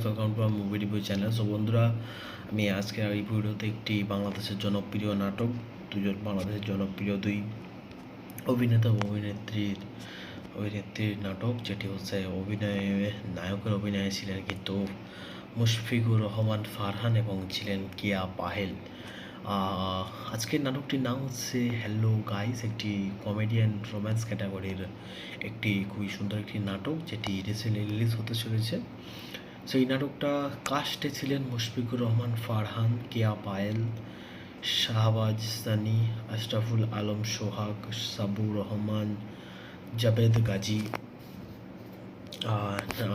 Welcome to আমার movie review channel. So বন্ধুরা, আমি আজকে এই ভিডিওতে একটি বাংলাদেশের জনপ্রিয় নাটক, বাংলাদেশের জনপ্রিয় দুই অভিনেতা ও অভিনেত্রীর নাটক, যেটি হচ্ছে নায়কের অভিনয়ে ছিলেন কিন্তু মুশফিকুর রহমান ফারহান এবং ছিলেন কিয়া পাহেল। আজকের নাটকটির নাম হচ্ছে হ্যালো গাইস, একটি কমেডিয়ান রোম্যান্স ক্যাটাগরির একটি খুবই সুন্দর একটি নাটক, যেটি রিসেন্টলি রিলিজ হতে চলেছে। সো এই নাটকটা কাস্টে ছিলেন মুশফিকুর রহমান ফারহান, কিয়া Payel, Shahbaz Sunny, Ashraful Alam Sohag, Sabur Rahman, Jabed Gazi,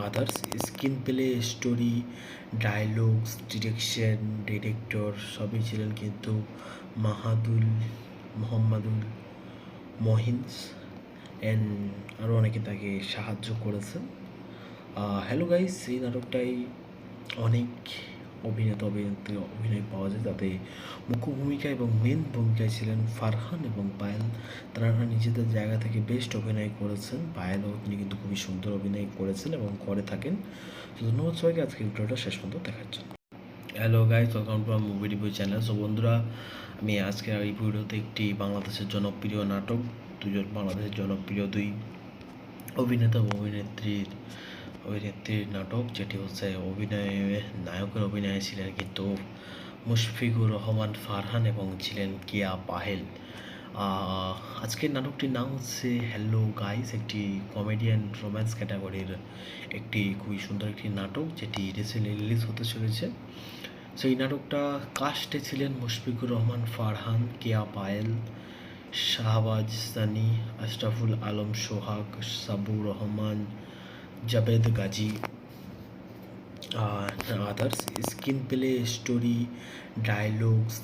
others. Screenplay, story, dialogues, director সবই ছিলেন কিন্তু মোহাম্মদুল মহিন্স অ্যান্ড আরও অনেকে তাকে সাহায্য করেছেন। হ্যালো গাইস, এই নাটকটাই অনেক অভিনেত্রী অভিনয় পাওয়া যায়, তাতে মুখ্য ভূমিকা এবং মেন ভূমিকায় ছিলেন ফারহান এবং পায়েল। তারা নিজেদের জায়গা থেকে বেস্ট অভিনয় করেছেন। পায়েলও তিনি কিন্তু খুবই সুন্দর অভিনয় করেছেন এবং করে থাকেন। তো ধন্যবাদ সবাইকে আজকে ভিডিওটা শেষ পর্যন্ত দেখার জন্য। হ্যালো গাইস, ওয়েলকাম টু আমার মুভি রিভিউ চ্যানেল। সো বন্ধুরা, আমি আজকে এই ভিডিওতে একটি বাংলাদেশের জনপ্রিয় নাটক, বাংলাদেশের জনপ্রিয় দুই অভিনেতা ও অভিনেত্রীর নাটক, যেটি হচ্ছে নায়কের অভিনয়ে ছিলেন কিন্তু মুশফিকুর রহমান ফারহান এবং ছিলেন কিয়া পাহেল। আজকের নাটকটির নাম হচ্ছে হ্যালো গাইস, একটি কমেডিয়ান রোম্যান্স ক্যাটাগরির একটি খুবই সুন্দর একটি নাটক, যেটি রিসেন্টলি রিলিজ হতে চলেছে। সো এই নাটকটা কাস্টে ছিলেন মুশফিকুর রহমান ফারহান, কিয়া Payel, Shahbaz Sunny, Ashraful Alam Sohag, Sabur Rahman, Jabed Gazi, others. Screenplay, story, dialogues,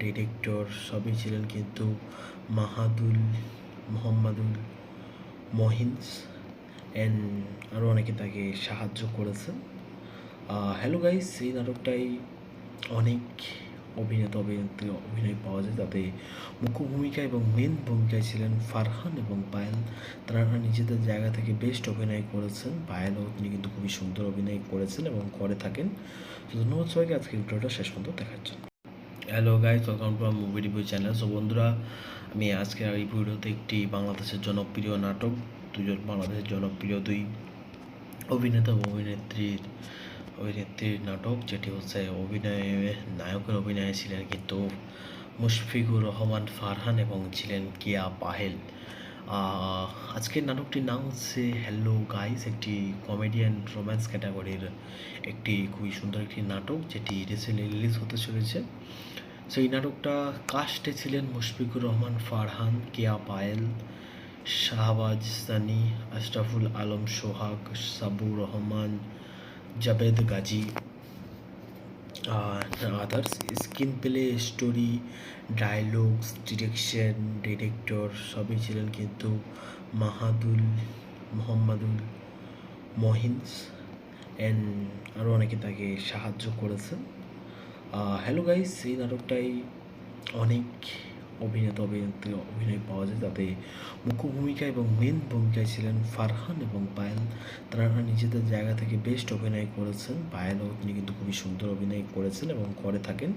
director সবই ছিলেন কিন্তু মোহাম্মদুল মহিন্স অ্যান্ড আরও অনেকে তাকে সাহায্য করেছেন। হ্যালো গাইস, এই নাটকটাই অনেক অভিনেত্রী অভিনয় পাওয়া যায়, তাতে মুখ্য ভূমিকা এবং মেন ভূমিকায় ছিলেন ফারহান এবং পায়েল। তারা নিজেদের জায়গা থেকে বেস্ট অভিনয় করেছেন। পায়েলও তিনি কিন্তু খুবই সুন্দর অভিনয় করেছেন এবং করে থাকেন। তো ধন্যবাদ সবাইকে আজকে ভিডিওটা শেষ পর্যন্ত দেখার জন্য। হ্যালো গাইস, ওয়েলকাম টু আমার মুভি রিভিউ চ্যানেল। সো বন্ধুরা, আমি আজকে এই ভিডিওতে একটি বাংলাদেশের জনপ্রিয় নাটক, বাংলাদেশের জনপ্রিয় দুই অভিনেতা ও অভিনেত্রীর নাটক, যেটি হচ্ছে নায়কের অভিনয়ে ছিলেন কিন্তু মুশফিকুর রহমান ফারহান এবং ছিলেন কিয়া পাহেল। আজকের নাটকটির নাম হচ্ছে হ্যালো গাইস, একটি কমেডিয়ান রোম্যান্স ক্যাটাগরির একটি খুবই সুন্দর একটি নাটক, যেটি রিসেন্টলি রিলিজ হতে চলেছে। সো এই নাটকটা কাস্টে ছিলেন মুশফিকুর রহমান ফারহান, কিয়া Payel, Shahbaz Sunny, Ashraful Alam Sohag, Sabur Rahman, Jabed Gazi, others. Screenplay, story, dialogues, director সবই ছিলেন কিন্তু মোহাম্মদুল মহিন্স অ্যান্ড আরও অনেকে তাকে সাহায্য করেছেন। হ্যালো গাইস, এই নাটকটাই অনেক অভিনেত্রী অভিনয় পাওয়া যায়, তাতে মুখ্য ভূমিকা এবং মেন ভূমিকায় ছিলেন ফারহান এবং পায়েল। তারা নিজেদের জায়গা থেকে বেস্ট অভিনয় করেছেন। পায়েলও তিনি কিন্তু খুবই সুন্দর অভিনয় করেছেন এবং করে থাকেন।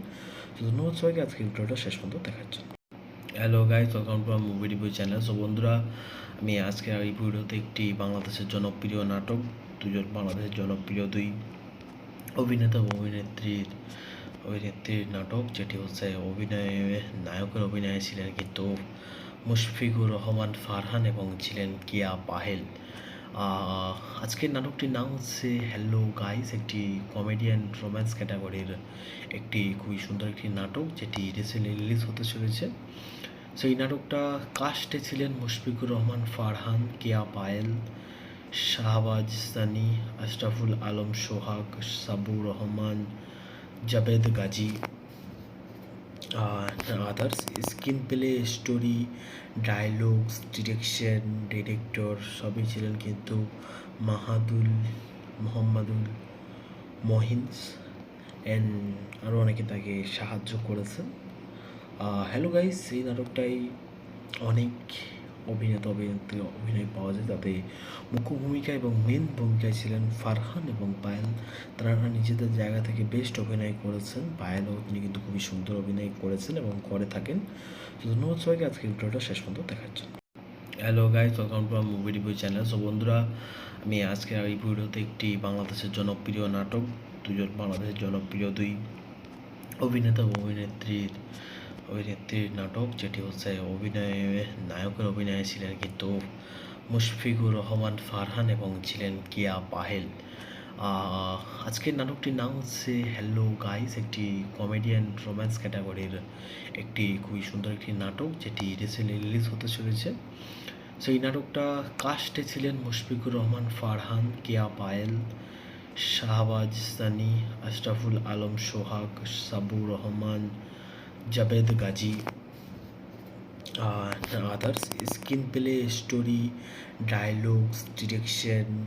তো ধন্যবাদ সবাইকে আজকে ভিডিওটা শেষ পর্যন্ত দেখার জন্য। হ্যালো গাইস, ওয়েলকাম টু আমার মুভি রিভিউ চ্যানেল। সো বন্ধুরা, আমি আজকে এই ভিডিওতে একটি বাংলাদেশের জনপ্রিয় নাটক, বাংলাদেশের জনপ্রিয় দুই অভিনেতা ও অভিনেত্রীর নাটক, যেটি হচ্ছে নায়কের অভিনয়ে ছিলেন কিন্তু মুশফিকুর রহমান ফারহান এবং ছিলেন কিয়া পাহেল। আজকের নাটকটির নাম হচ্ছে হ্যালো গাইস, একটি কমেডিয়ান রোম্যান্স ক্যাটাগরির একটি খুবই সুন্দর একটি নাটক, যেটি রিসেন্টলি রিলিজ হতে চলেছে। সো এই নাটকটা কাস্টে ছিলেন মুশফিকুর রহমান ফারহান, কিয়া Payel, Shahbaz Sunny, Ashraful Alam Sohag, Sabur Rahman, Jabed Gazi, others. Screenplay, story, dialogues, director সবই ছিলেন কিন্তু মোহাম্মদুল মহিন্স অ্যান্ড আরও অনেকে তাকে সাহায্য করেছেন। হ্যালো গাইস, এই নাটকটাই অনেক অভিনেত্রী অভিনয় পাওয়া যায়, তাতে মুখ্য ভূমিকা এবং মেন ভূমিকায় ছিলেন ফারহান এবং পায়েল। তারা নিজেদের জায়গা থেকে বেস্ট অভিনয় করেছেন। পায়েলও তিনি কিন্তু খুবই সুন্দর অভিনয় করেছেন এবং করে থাকেন। তো ধন্যবাদ সবাইকে আজকে ভিডিওটা শেষ পর্যন্ত দেখার জন্য। Hello guys, welcome to movie review channel. So বন্ধুরা, আমি আজকে এই ভিডিওতে একটি বাংলাদেশের জনপ্রিয় নাটক, বাংলাদেশের জনপ্রিয় দুই অভিনেতা ও অভিনেত্রীর নাটক, যেটি হচ্ছে নায়কের অভিনয়ে ছিলেন কিন্তু মুশফিকুর রহমান ফারহান এবং ছিলেন কিয়া পাহেল। আজকের নাটকটির নাম হচ্ছে হ্যালো গাইস, একটি কমেডিয়ান রোম্যান্স ক্যাটাগরির একটি খুবই সুন্দর একটি নাটক, যেটি রিসেন্টলি রিলিজ হতে চলেছে। সো এই নাটকটা কাস্টে ছিলেন মুশফিকুর রহমান ফারহান, কিয়া Payel, Shahbaz Sunny, Ashraful Alam Sohag, Sabur Rahman, Jabed Gazi, others. Screenplay, story, dialogues,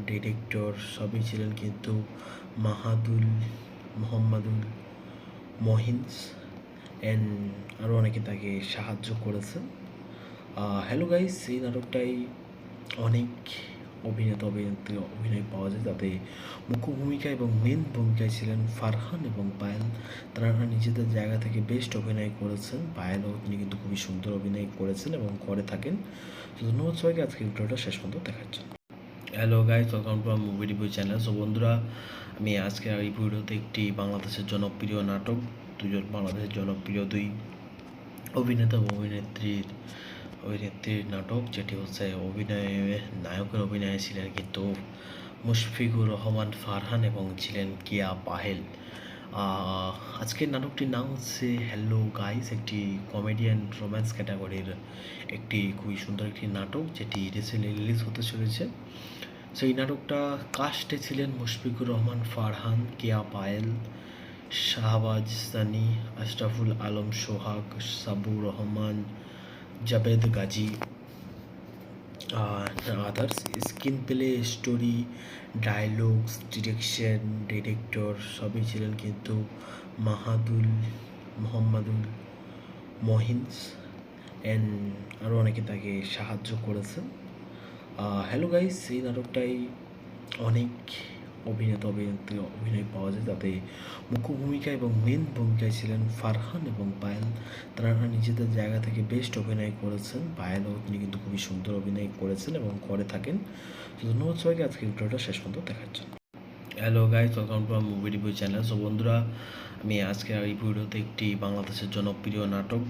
director সবই ছিলেন কিন্তু মোহাম্মদুল মহিন্স অ্যান্ড আরও অনেকে তাকে সাহায্য করেছে। হ্যালো গাইস, এই নাটকটাই অনেক অভিনেত্রী অভিনয় পাওয়া যায়, তাতে মুখ্য ভূমিকা এবং মেন ভূমিকায় ছিলেন ফারহান এবং পায়েল। তারা নিজেদের জায়গা থেকে বেস্ট অভিনয় করেছেন। পায়েলও তিনি কিন্তু খুবই সুন্দর অভিনয় করেছেন এবং করে থাকেন। তো ধন্যবাদ সবাইকে আজকে ভিডিওটা শেষ পর্যন্ত দেখার জন্য। Hello guys, welcome to movie review channel. So বন্ধুরা, আমি আজকে এই ভিডিওতে একটি বাংলাদেশের জনপ্রিয় নাটক, বাংলাদেশের জনপ্রিয় দুই অভিনেতা ও অভিনেত্রীর নাটক, যেটি হচ্ছে নায়কের অভিনয়ে ছিলেন কিন্তু মুশফিকুর রহমান ফারহান এবং ছিলেন কিয়া পাহেল। আজকের নাটকটির নাম হচ্ছে হ্যালো গাইস, একটি কমেডিয়ান রোম্যান্স ক্যাটাগরির একটি খুবই সুন্দর একটি নাটক, যেটি রিসেন্টলি রিলিজ হতে চলেছে। সো এই নাটকটা কাস্টে ছিলেন মুশফিকুর রহমান ফারহান, কিয়া Payel, Shahbaz Sunny, Ashraful Alam Sohag, Sabur Rahman, Jabed Gazi, others. Screenplay, story, dialogues, director সবই ছিলেন কিন্তু মোহাম্মদুল মহিন্স অ্যান্ড আরও অনেকে তাকে সাহায্য করেছে। হ্যালো গাইস, এই নাটকটাই অনেক অভিনেত্রী অভিনয় পাওয়া যায়, তাতে মুখ্য ভূমিকা এবং মেন ভূমিকায় ছিলেন ফারহান এবং পায়েল। তারা নিজেদের জায়গা থেকে বেস্ট অভিনয় করেছেন। পায়েলও তিনি কিন্তু খুবই সুন্দর অভিনয় করেছেন এবং করে থাকেন। তো ধন্যবাদ সবাইকে আজকে ভিডিওটা শেষ পর্যন্ত দেখার জন্য। Hello guys, welcome to movie review channel. So বন্ধুরা, আমি আজকে এই ভিডিওতে একটি বাংলাদেশের জনপ্রিয় নাটক,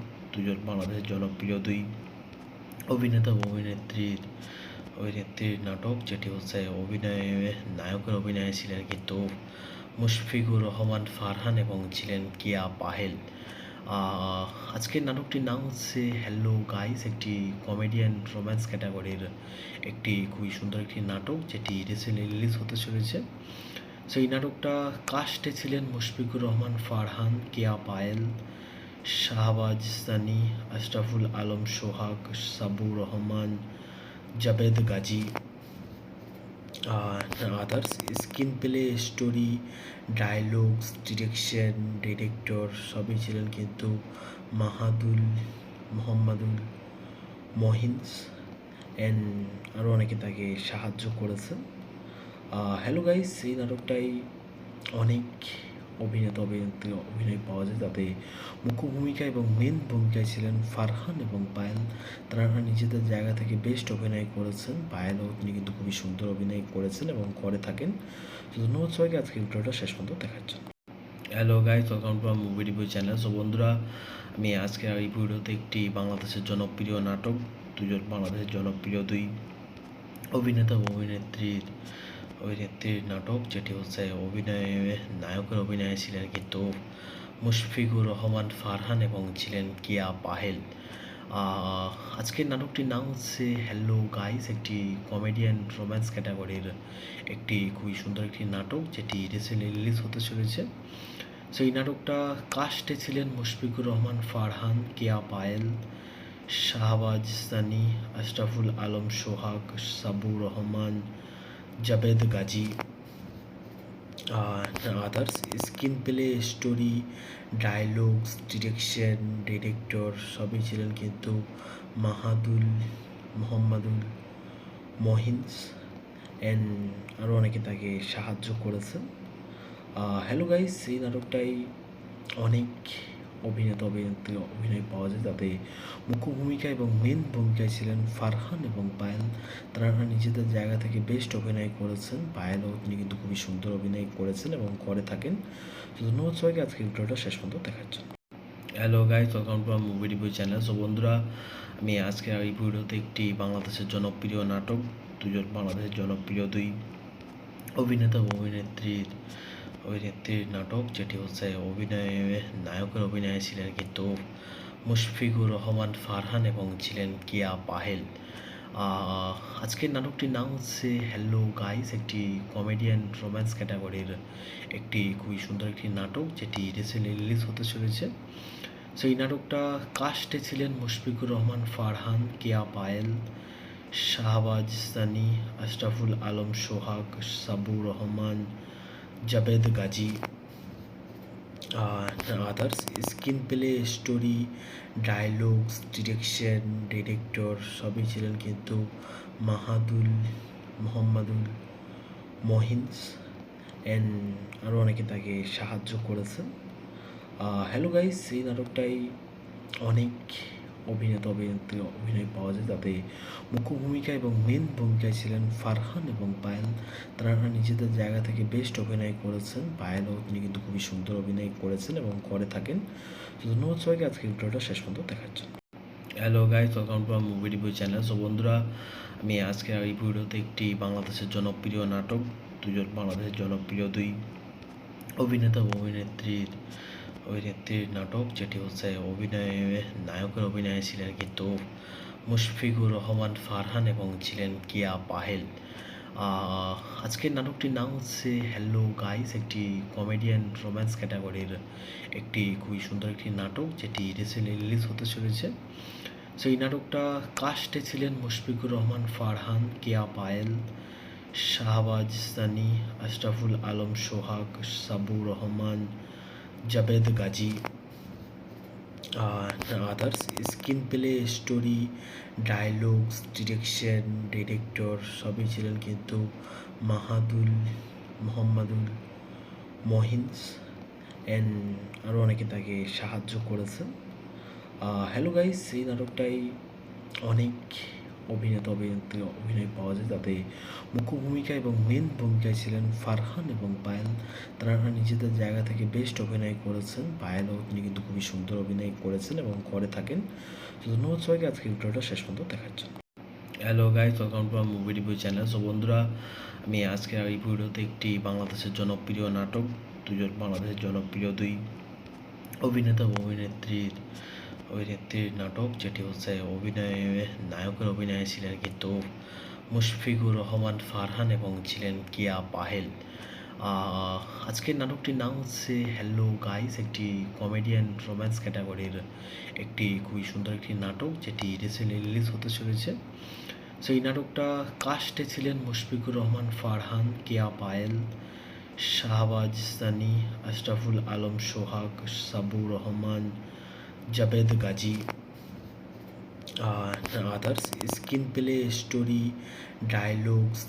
বাংলাদেশের জনপ্রিয় দুই অভিনেতা ও অভিনেত্রীর নাটক, যেটি হচ্ছে নায়কের অভিনয়ে ছিলেন কিন্তু মুশফিকুর রহমান ফারহান এবং ছিলেন কিয়া পাহেল। আজকের নাটকটির নাম হচ্ছে হ্যালো গাইস, একটি কমেডিয়ান রোম্যান্স ক্যাটাগরির একটি খুবই সুন্দর একটি নাটক, যেটি রিসেন্টলি রিলিজ হতে চলেছে। সো এই নাটকটা কাস্টে ছিলেন মুশফিকুর রহমান ফারহান, কিয়া Payel, Shahbaz Sunny, Ashraful Alam Sohag, Sabur Rahman, Jabed Gazi, others. Screenplay, story, dialogues, director সবই ছিলেন কিন্তু মোহাম্মদুল মহিন্স অ্যান্ড আরও অনেকে তাকে সাহায্য করেছে। হ্যালো গাইস, এই নাটকটাই অনেক অভিনেত্রী অভিনয় পাওয়া যায়, তাতে মুখ্য ভূমিকা এবং মেন ভূমিকায় ছিলেন ফারহান এবং পায়েল। তারা নিজেদের জায়গা থেকে বেস্ট অভিনয় করেছেন। পায়েলও তিনি কিন্তু খুবই সুন্দর অভিনয় করেছেন এবং করে থাকেন। তো ধন্যবাদ সবাইকে আজকে ভিডিওটা শেষ পর্যন্ত দেখার জন্য। Hello guys, welcome to movie review channel. So বন্ধুরা, আমি আজকে এই ভিডিওতে একটি বাংলাদেশের জনপ্রিয় নাটক, বাংলাদেশের জনপ্রিয় দুই অভিনেতা ও অভিনেত্রীর নাটক, যেটি হচ্ছে নায়কের অভিনয়ে ছিলেন কিন্তু মুশফিকুর রহমান ফারহান এবং ছিলেন কিয়া পাহেল। আজকের নাটকটির নাম হচ্ছে হ্যালো গাইস, একটি কমেডিয়ান রোম্যান্স ক্যাটাগরির একটি খুবই সুন্দর একটি নাটক, যেটি রিসেন্টলি রিলিজ হতে চলেছে। সো এই নাটকটা কাস্টে ছিলেন মুশফিকুর রহমান ফারহান, কিয়া Payel, Shahbaz Sunny, Ashraful Alam Sohag, Sabur Rahman, Jabed Gazi, others. Screenplay, story, dialogues, director সবই ছিলেন কিন্তু মোহাম্মদুল মহিন্স অ্যান্ড আরও অনেকে তাকে সাহায্য করেছেন। হ্যালো গাইস, এই নাটকটাই অনেক অভিনেত্রী অভিনয় পাওয়া যায়, তাতে মুখ্য ভূমিকা এবং মেন ভূমিকায় ছিলেন ফারহান এবং পায়েল। তারা নিজেদের জায়গা থেকে বেস্ট অভিনয় করেছেন। পায়েলও তিনি কিন্তু খুবই সুন্দর অভিনয় করেছেন এবং করে থাকেন। তো ধন্যবাদ সবাইকে আজকে ভিডিওটা শেষ পর্যন্ত দেখার জন্য। Hello guys, welcome to movie review channel. So বন্ধুরা, আমি আজকে এই ভিডিওতে একটি বাংলাদেশের জনপ্রিয় নাটক, বাংলাদেশের জনপ্রিয় দুই অভিনেতা ও অভিনেত্রীর নাটক, যেটি হচ্ছে নায়কের অভিনয়ে ছিলেন কিন্তু মুশফিকুর রহমান ফারহান এবং ছিলেন কিয়া পাহেল। আজকের নাটকটির নাম হচ্ছে হ্যালো গাইস, একটি কমেডিয়ান রোম্যান্স ক্যাটাগরির একটি খুবই সুন্দর একটি নাটক, যেটি রিসেন্টলি রিলিজ হতে চলেছে। সো এই নাটকটা কাস্টে ছিলেন মুশফিকুর রহমান ফারহান, কিয়া Payel, Shahbaz Sunny, Ashraful Alam Sohag, Sabur Rahman, Jabed Gazi, others. Screenplay, story, dialogues, director সবই ছিলেন কিন্তু মোহাম্মদুল মহিন্স অ্যান্ড আরও অনেকে তাকে সাহায্য করেছেন। হ্যালো গাইস, এই নাটকটাই অনেক অভিনেত্রী অভিনয় পাওয়া যায়, তাতে মুখ্য ভূমিকা এবং মেন ভূমিকায় ছিলেন ফারহান এবং পায়েল। তারা নিজেদের জায়গা থেকে বেস্ট অভিনয় করেছেন। পায়েলও তিনি কিন্তু খুবই সুন্দর অভিনয় করেছেন এবং করে থাকেন। তো ধন্যবাদ সবাইকে আজকে ভিডিওটা শেষ পর্যন্ত দেখার জন্য। Hello guys, welcome to movie review channel. So বন্ধুরা, আমি আজকে এই ভিডিওতে একটি বাংলাদেশের জনপ্রিয় নাটক, বাংলাদেশের জনপ্রিয় দুই অভিনেতা ও অভিনেত্রীর নাটক, যেটি হচ্ছে নায়কের অভিনয়ে ছিলেন কিন্তু মুশফিকুর রহমান ফারহান এবং ছিলেন কিয়া পাহেল। আজকের নাটকটির নাম হচ্ছে হ্যালো গাইস, একটি কমেডিয়ান রোম্যান্স ক্যাটাগরির একটি খুবই সুন্দর একটি নাটক, যেটি রিসেন্টলি রিলিজ হতে চলেছে। সো এই নাটকটা কাস্টে ছিলেন মুশফিকুর রহমান ফারহান, কিয়া Payel, Shahbaz Sunny, Ashraful Alam Sohag, Sabur Rahman, Jabed Gazi, others. Screenplay, story, dialogues, director সবই ছিলেন কিন্তু মোহাম্মদুল মহিন্স অ্যান্ড আরও অনেকে তাকে সাহায্য করেছেন। হ্যালো গাইস, এই নাটকটাই অনেক অভিনেত্রী অভিনয় পাওয়া যায়, তাতে মুখ্য ভূমিকা এবং মেন ভূমিকায় ছিলেন ফারহান এবং পায়েল। তারা নিজেদের জায়গা থেকে বেস্ট অভিনয় করেছেন। পায়েলও তিনি কিন্তু খুবই সুন্দর অভিনয় করেছেন এবং করে থাকেন। তো ধন্যবাদ সবাইকে আজকে ভিডিওটা শেষ পর্যন্ত দেখার জন্য। Hello guys, welcome to movie review channel. So বন্ধুরা, আমি আজকে এই ভিডিওতে একটি বাংলাদেশের জনপ্রিয় নাটক, বাংলাদেশের জনপ্রিয় দুই অভিনেতা ও অভিনেত্রীর নাটক, যেটি হচ্ছে নায়কের অভিনয়ে ছিলেন কিন্তু মুশফিকুর রহমান ফারহান এবং ছিলেন কিয়া পাহেল। আজকের নাটকটির নাম হচ্ছে হ্যালো গাইস, একটি কমেডিয়ান রোম্যান্স ক্যাটাগরির একটি খুবই সুন্দর একটি নাটক, যেটি রিসেন্টলি রিলিজ হতে চলেছে। সো এই নাটকটা কাস্টে ছিলেন মুশফিকুর রহমান ফারহান, কিয়া Payel, Shahbaz Sunny, Ashraful Alam Sohag, Sabur Rahman, Jabed Gazi, others. Screenplay, story, dialogues,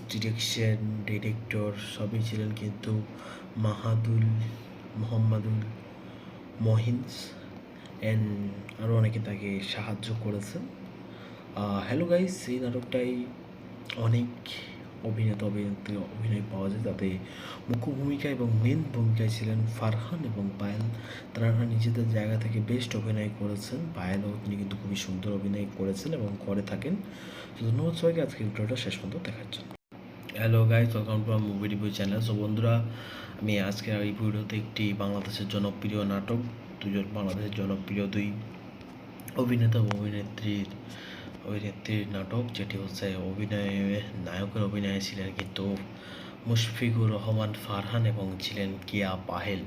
director সবই ছিলেন কিন্তু মোহাম্মদুল মহিন্স অ্যান্ড আরও অনেকে তাকে সাহায্য করেছেন। হ্যালো গাইস, এই নাটকটাই অনেক অভিনেত্রী অভিনয় পাওয়া যায়, তাতে মুখ্য ভূমিকা এবং মেন ভূমিকায় ছিলেন ফারহান এবং পায়েল। তারা নিজেদের জায়গা থেকে বেস্ট অভিনয় করেছেন। পায়েলও তিনি কিন্তু খুবই সুন্দর অভিনয় করেছেন এবং করে থাকেন। তো ধন্যবাদ সবাইকে আজকে ভিডিওটা শেষ পর্যন্ত দেখার জন্য। Hello guys, welcome to movie review channel. So বন্ধুরা, আমি আজকে এই ভিডিওতে একটি বাংলাদেশের জনপ্রিয় নাটক, বাংলাদেশের জনপ্রিয় দুই অভিনেতা ও অভিনেত্রীর নাটক, যেটি হচ্ছে নায়কের অভিনয়ে ছিলেন কিন্তু মুশফিকুর রহমান ফারহান এবং ছিলেন কিয়া পাহেল।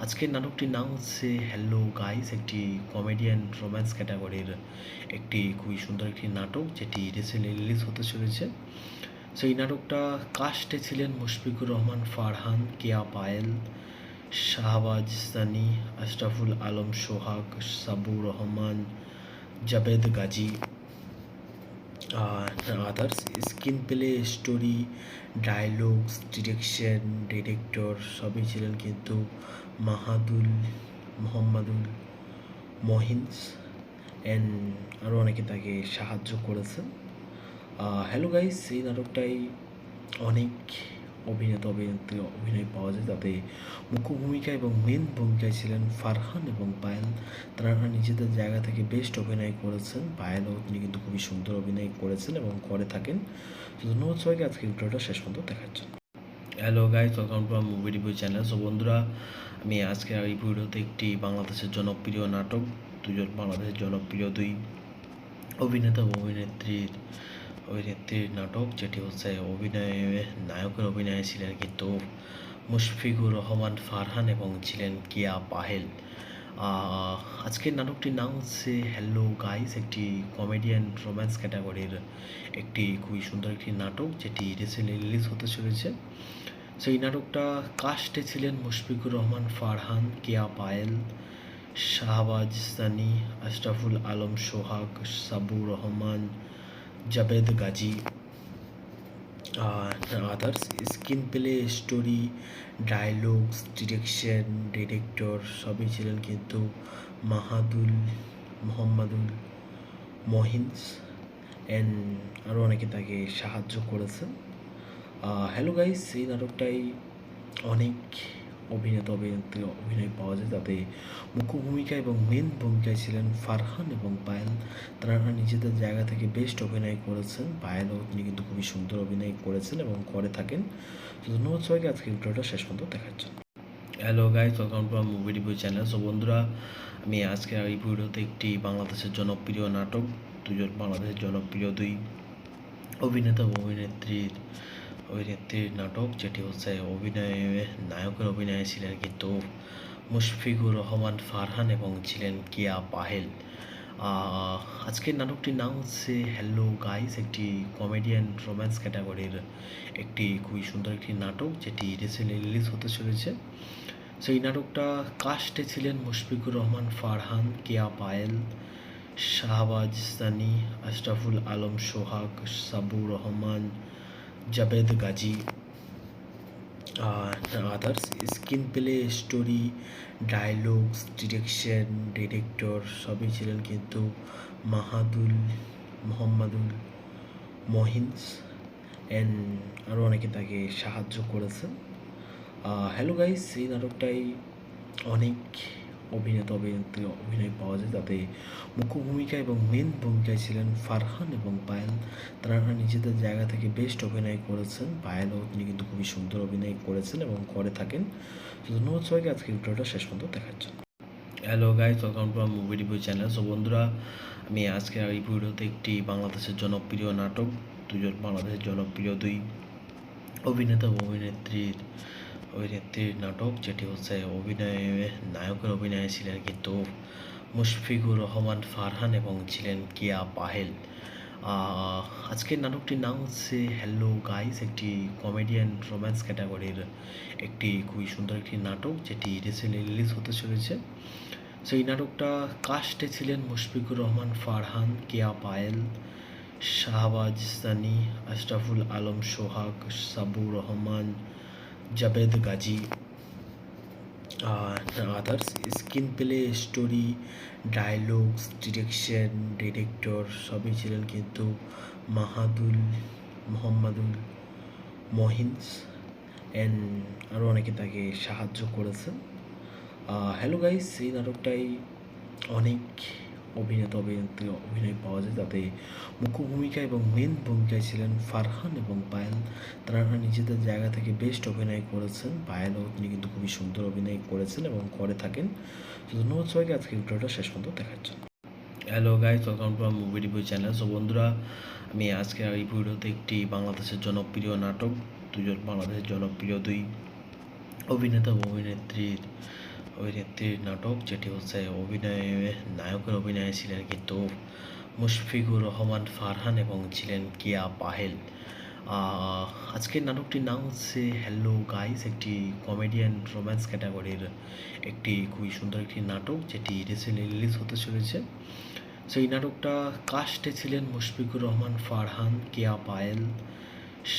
আজকের নাটকটির নাম হচ্ছে হ্যালো গাইস, একটি কমেডিয়ান রোম্যান্স ক্যাটাগরির একটি খুবই সুন্দর একটি নাটক, যেটি রিসেন্টলি রিলিজ হতে চলেছে। সো এই নাটকটা কাস্টে ছিলেন মুশফিকুর রহমান ফারহান, কিয়া Payel, Shahbaz Sunny, Ashraful Alam Sohag, Sabur Rahman, Jabed Gazi, others screenplay, story, dialogues, direction, director সবই ছিলেন কিন্তু মোহাম্মদুল মহিন্স অ্যান্ড আরও অনেকে তাকে সাহায্য করেছেন। হ্যালো গাইস, এই নাটকটাই অনেক অভিনেত্রী অভিনয় পাওয়া যায়, তাতে মুখ্য ভূমিকা এবং মেন ভূমিকায় ছিলেন ফারহান এবং পায়েল। তারা নিজেদের জায়গা থেকে বেস্ট অভিনয় করেছেন। পায়েলও তিনি কিন্তু খুবই সুন্দর অভিনয় করেছেন এবং করে থাকেন। তো ধন্যবাদ সবাইকে আজকে ভিডিওটা শেষ পর্যন্ত দেখার জন্য। হ্যালো গাইস, ওয়েলকাম টু আমার মুভি রিভিউ চ্যানেল। সো বন্ধুরা, আমি আজকে এই ভিডিওতে একটি বাংলাদেশের জনপ্রিয় নাটক, বাংলাদেশের জনপ্রিয় দুই অভিনেতা ও অভিনেত্রীর নাটক, যেটি হচ্ছে নায়কের অভিনয়ে ছিলেন কিন্তু মুশফিকুর রহমান ফারহান এবং ছিলেন কিয়া পাহেল। আজকের নাটকটির নাম হচ্ছে হ্যালো গাইস, একটি কমেডিয়ান রোম্যান্স ক্যাটাগরির একটি খুবই সুন্দর একটি নাটক, যেটি রিসেন্টলি রিলিজ হতে চলেছে। সো এই নাটকটা কাস্টে ছিলেন মুশফিকুর রহমান ফারহান, কিয়া Payel, Shahbaz Sunny, Ashraful Alam Sohag, Sabur Rahman, Jabed Gazi, others. Screenplay, story, dialogues, direction, director সবই ছিলেন কিন্তু মোহাম্মদুল মহিন্স অ্যান্ড আরও অনেকে তাকে সাহায্য করেছেন। হ্যালো গাইস, এই নাটকটাই অনেক অভিনেত্রী অভিনয় পাওয়া যায়, তাতে মুখ্য ভূমিকা এবং মেন ভূমিকায় ছিলেন ফারহান এবং পায়েল। তারা নিজেদের জায়গা থেকে বেস্ট অভিনয় করেছেন। পায়েলও তিনি কিন্তু খুবই সুন্দর অভিনয় করেছেন এবং করে থাকেন। তো ধন্যবাদ সবাইকে আজকে ভিডিওটা শেষ পর্যন্ত দেখার জন্য। হ্যালো গাইস, ওয়েলকাম টু আমার মুভি রিভিউ চ্যানেল। সো বন্ধুরা, আমি আজকে এই ভিডিওতে একটি বাংলাদেশের জনপ্রিয় নাটক, বাংলাদেশের জনপ্রিয় দুই অভিনেতা ও অভিনেত্রীর নাটক, যেটি হচ্ছে নায়কের অভিনয়ে ছিলেন কিন্তু মুশফিকুর রহমান ফারহান এবং ছিলেন কিয়া পাহেল। আজকের নাটকটির নাম হচ্ছে হ্যালো গাইস, একটি কমেডিয়ান রোম্যান্স ক্যাটাগরির একটি খুবই সুন্দর একটি নাটক, যেটি রিসেন্টলি রিলিজ হতে চলেছে। সো এই নাটকটা কাস্টে ছিলেন মুশফিকুর রহমান ফারহান, কিয়া Payel, Shahbaz Sunny, Ashraful Alam Sohag, Sabur Rahman, Jabed Gazi, others. Screenplay, story, dialogues, direction, director সবই ছিলেন কিন্তু মোহাম্মদুল মহিন্স অ্যান্ড আরও অনেকে তাকে সাহায্য করেছেন। হ্যালো গাইস, এই নাটকটাই অনেক অভিনেত্রী অভিনয় পাওয়া যায়, তাতে মুখ্য ভূমিকা এবং মেন ভূমিকায় ছিলেন ফারহান এবং পায়েল। তারা নিজেদের জায়গা থেকে বেস্ট অভিনয় করেছেন। পায়েলও তিনি কিন্তু খুবই সুন্দর অভিনয় করেছেন এবং করে থাকেন। তো ধন্যবাদ সবাইকে আজকে ভিডিওটা শেষ পর্যন্ত দেখার জন্য। হ্যালো গাইস, ওয়েলকাম টু আমার মুভি রিভিউ চ্যানেল। সো বন্ধুরা, আমি আজকে এই ভিডিওতে একটি বাংলাদেশের জনপ্রিয় নাটক, বাংলাদেশের জনপ্রিয় দুই অভিনেতা ও অভিনেত্রীর নাটক, যেটি হচ্ছে নায়কের অভিনয়ে ছিলেন কিন্তু মুশফিকুর রহমান ফারহান এবং ছিলেন কিয়া পাহেল। আজকের নাটকটির নাম হচ্ছে হ্যালো গাইস, একটি কমেডিয়ান রোম্যান্স ক্যাটাগরির একটি খুবই সুন্দর একটি নাটক, যেটি রিসেন্টলি রিলিজ হতে চলেছে। সো এই নাটকটা কাস্টে ছিলেন মুশফিকুর রহমান ফারহান, কিয়া Payel, Shahbaz Sunny, Ashraful Alam Sohag, Sabur Rahman, Jabed Gazi, others. Screenplay, story, dialogues, direction, director সবই ছিলেন কিন্তু মোহাম্মদুল মহিন্স অ্যান্ড আরও অনেকে তাকে সাহায্য করেছেন। হ্যালো গাইস, এই নাটকটাই অনেক অভিনেত্রী অভিনয় পাওয়া যায়, তাতে মুখ্য ভূমিকা এবং মেন ভূমিকায় ছিলেন ফারহান এবং পায়েল। তারা নিজেদের জায়গা থেকে বেস্ট অভিনয় করেছেন। পায়েলও তিনি কিন্তু খুবই সুন্দর অভিনয় করেছেন এবং করে থাকেন। তো ধন্যবাদ সবাইকে আজকে ভিডিওটা শেষ পর্যন্ত দেখার জন্য। হ্যালো গাইস, ওয়েলকাম টু আমার মুভি রিভিউ চ্যানেল। সো বন্ধুরা, আমি আজকে এই ভিডিওতে একটি বাংলাদেশের জনপ্রিয় নাটক, বাংলাদেশের জনপ্রিয় দুই অভিনেতা ও অভিনেত্রীর নাটক, যেটি হচ্ছে নায়কের অভিনয়ে ছিলেন কিন্তু মুশফিকুর রহমান ফারহান এবং ছিলেন কিয়া পাহেল। আজকের নাটকটির নাম হচ্ছে হ্যালো গাইস, একটি কমেডিয়ান রোম্যান্স ক্যাটাগরির একটি খুবই সুন্দর একটি নাটক, যেটি রিসেন্টলি রিলিজ হতে চলেছে। সেই নাটকটা কাস্টে ছিলেন মুশফিকুর রহমান ফারহান, কেয়া Payel,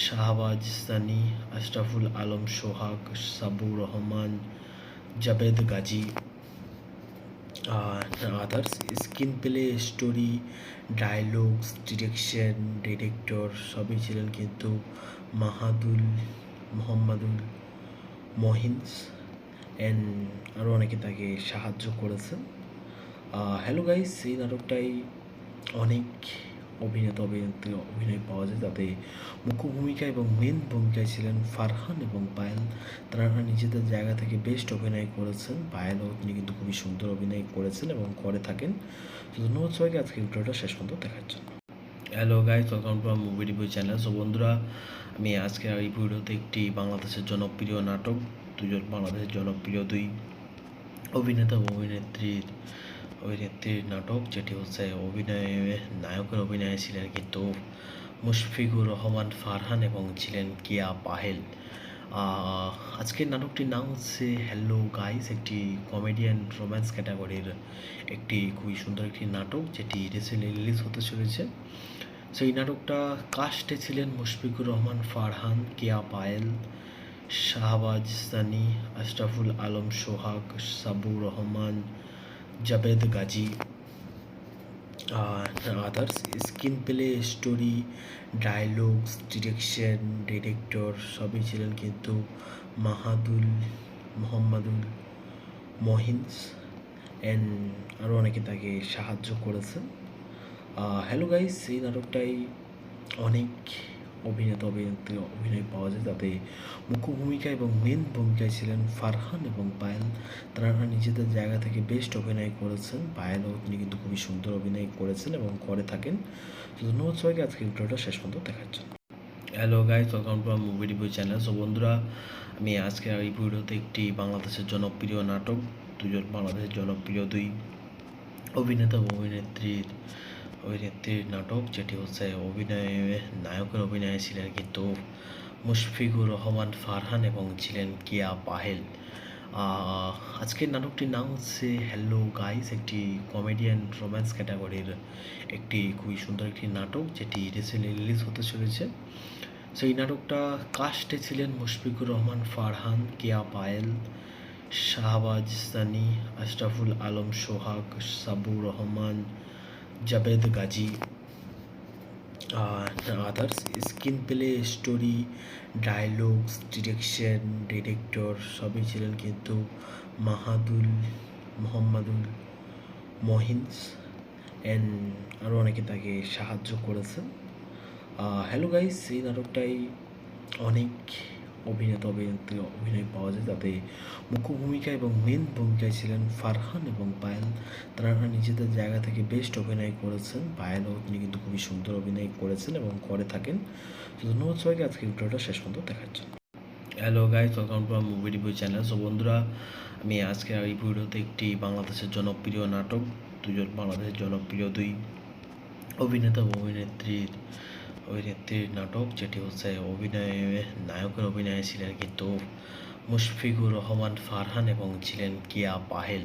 Shahbaz Sunny, Ashraful Alam Sohag, Sabur Rahman, Jabed Gazi, others. Screenplay, story, dialogues, direction, director সবই ছিলেন কিন্তু মোহাম্মদুল মহিন্স অ্যান্ড আরও অনেকে তাকে সাহায্য করেছেন। হ্যালো গাইস, এই নাটকটাই অনেক অভিনেত্রী অভিনয় পাওয়া যায়, তাতে মুখ্য ভূমিকা এবং মেন ভূমিকায় ছিলেন ফারহান এবং পায়েল। তারা নিজেদের জায়গা থেকে বেস্ট অভিনয় করেছেন। পায়েলও তিনি কিন্তু খুবই সুন্দর অভিনয় করেছেন এবং করে থাকেন। তো ধন্যবাদ সবাইকে আজকে ভিডিওটা শেষ পর্যন্ত দেখার জন্য। Hello guys, welcome to movie review channel. So বন্ধুরা, আমি আজকে এই ভিডিওতে একটি বাংলাদেশের জনপ্রিয় নাটক, বাংলাদেশের জনপ্রিয় দুই অভিনেতা ও অভিনেত্রীর নাটক, যেটি হচ্ছে নায়কের অভিনয়ে ছিলেন কিন্তু মুশফিকুর রহমান ফারহান এবং ছিলেন কেয়া পাহেল। আজকের নাটকটির নাম হচ্ছে হ্যালো গাইস, একটি কমেডিয়ান রোম্যান্স ক্যাটাগরির একটি খুবই সুন্দর একটি নাটক, যেটি রিসেন্টলি রিলিজ হতে চলেছে। সো এই নাটকটা কাস্টে ছিলেন মুশফিকুর রহমান ফারহান, কেয়া Payel, Shahbaz Sunny, Ashraful Alam Sohag, Sabur Rahman, Jabed Gazi, others. Screenplay, story, dialogues, direction, director সবই ছিলেন কিন্তু মোহাম্মদুল মহিন্স অ্যান্ড আরও অনেকে তাকে সাহায্য করেছেন। হ্যালো গাইস, এই নাটকটাই অনেক অভিনেত্রী অভিনয় পাওয়া যায়, তাতে মুখ্য ভূমিকা এবং মেন ভূমিকায় ছিলেন ফারহান এবং পায়েল। তারা নিজেদের জায়গা থেকে বেস্ট অভিনয় করেছেন। পায়েলও তিনি কিন্তু খুবই সুন্দর অভিনয় করেছেন এবং করে থাকেন। তো ধন্যবাদ সবাইকে আজকে ভিডিওটা শেষ পর্যন্ত দেখার জন্য। Hello guys, welcome to movie review channel. So বন্ধুরা, আমি আজকে এই ভিডিওতে একটি বাংলাদেশের জনপ্রিয় নাটক, বাংলাদেশের জনপ্রিয় দুই অভিনেতা ও অভিনেত্রীর নাটক, যেটি হচ্ছে নায়কের অভিনয়ে ছিলেন কিন্তু মুশফিকুর রহমান ফারহান এবং ছিলেন কেয়া পাহেল। আজকের নাটকটির নাম হচ্ছে হ্যালো গাইস, একটি কমেডিয়ান রোম্যান্স ক্যাটাগরির একটি খুবই সুন্দর একটি নাটক, যেটি রিসেন্টলি রিলিজ হতে চলেছে। সো এই নাটকটা কাস্টে ছিলেন মুশফিকুর রহমান ফারহান, কেয়া Payel, Shahbaz Sunny, Ashraful Alam Sohag, Sabur Rahman, Jabed Gazi, others. Screenplay, story, dialogues, direction, director সবই ছিলেন কিন্তু মোহাম্মদুল মহিন্স অ্যান্ড আরও অনেকে তাকে সাহায্য করেছেন। হ্যালো গাইস, এই নাটকটাই অনেক অভিনেত্রী অভিনয় পাওয়া যায়, তাতে মুখ্য ভূমিকা এবং মেন ভূমিকায় ছিলেন ফারহান এবং পায়েল। তারা নিজেদের জায়গা থেকে বেস্ট অভিনয় করেছেন। পায়েলও তিনি কিন্তু খুবই সুন্দর অভিনয় করেছেন এবং করে থাকেন। তো ধন্যবাদ সবাইকে আজকে ভিডিওটা শেষ পর্যন্ত দেখার জন্য। Hello guys, welcome to movie review channel. So বন্ধুরা, আমি আজকে এই ভিডিওতে একটি বাংলাদেশের জনপ্রিয় নাটক, বাংলাদেশের জনপ্রিয় দুই অভিনেতা ও অভিনেত্রীর নাটক, যেটি হচ্ছে নায়কের অভিনয়ে ছিলেন কিন্তু মুশফিকুর রহমান ফারহান এবং ছিলেন কেয়া পাহেল।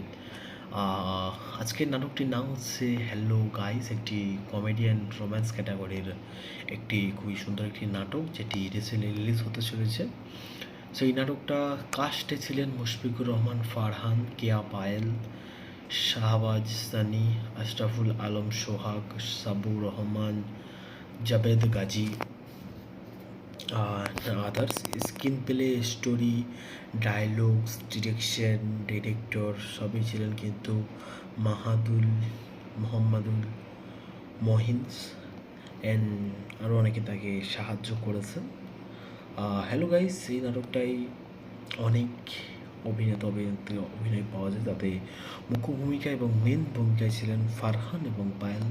আজকের নাটকটির নাম হচ্ছে হ্যালো গাইস, একটি কমেডিয়ান রোম্যান্স ক্যাটাগরির একটি খুবই সুন্দর একটি নাটক, যেটি রিসেন্টলি রিলিজ হতে চলেছে। সো এই নাটকটা কাস্টে ছিলেন মুশফিকুর রহমান ফারহান, কেয়া Payel, Shahbaz Sunny, Ashraful Alam Sohag, Sabur Rahman, Jabed Gazi, others. Screenplay, story, dialogues, direction, director সবই ছিলেন কিন্তু মোহাম্মদুল মহিন্স অ্যান্ড আরও অনেকে তাকে সাহায্য করেছেন। হ্যালো গাইস, এই নাটকটাই অনেক অভিনেত্রী অভিনয় পাওয়া যায়, তাতে মুখ্য ভূমিকা এবং মেন ভূমিকায় ছিলেন ফারহান এবং পায়েল।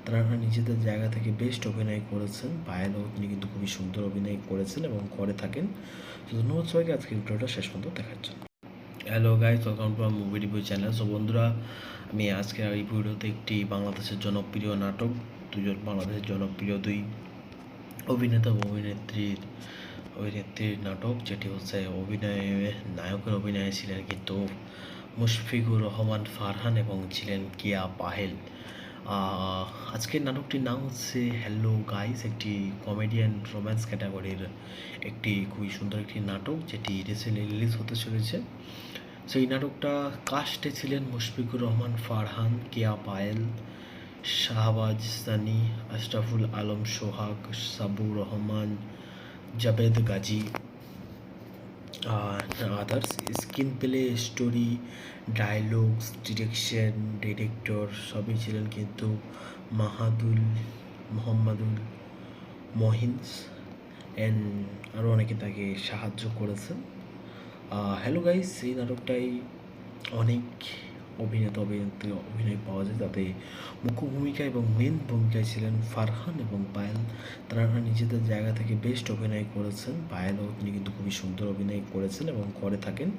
তারা নিজেদের জায়গা থেকে বেস্ট অভিনয় করেছেন। পায়েলও তিনি কিন্তু খুবই সুন্দর অভিনয় করেছেন এবং করে থাকেন। তো ধন্যবাদ সবাইকে আজকে ভিডিওটা শেষ পর্যন্ত দেখার জন্য। Hello guys, welcome to movie review channel. So বন্ধুরা, আমি আজকে এই ভিডিওতে একটি বাংলাদেশের জনপ্রিয় নাটক, বাংলাদেশের জনপ্রিয় দুই অভিনেতা ও অভিনেত্রীর নাটক, যেটি হচ্ছে নায়কের অভিনয়ে ছিলেন কিন্তু মুশফিকুর রহমান ফারহান এবং ছিলেন কেয়া পাহেল। আজকের নাটকটির নাম হচ্ছে হ্যালো গাইস, একটি কমেডিয়ান রোম্যান্স ক্যাটাগরির একটি খুবই সুন্দর একটি নাটক, যেটি রিসেন্টলি রিলিজ হতে চলেছে। সো এই নাটকটা কাস্টে ছিলেন মুশফিকুর রহমান ফারহান, কেয়া Payel, Shahbaz Sunny, Ashraful Alam Sohag, Sabur Rahman, Jabed Gazi, others. Screenplay, story, dialogues, direction, director সবই ছিলেন কিন্তু মোহাম্মদুল মহিন্স অ্যান্ড আরও অনেকে তাকে সাহায্য করেছেন। হ্যালো গাইস, এই নাটকটাই অনেক অভিনেত্রী অভিনয় পাওয়া যায়, তাতে মুখ্য ভূমিকা এবং মেন ভূমিকায় ছিলেন ফারহান এবং পায়েল। তারা নিজেদের জায়গা থেকে বেস্ট অভিনয় করেছেন। পায়েলও তিনি কিন্তু খুবই সুন্দর অভিনয় করেছেন এবং করে থাকেন।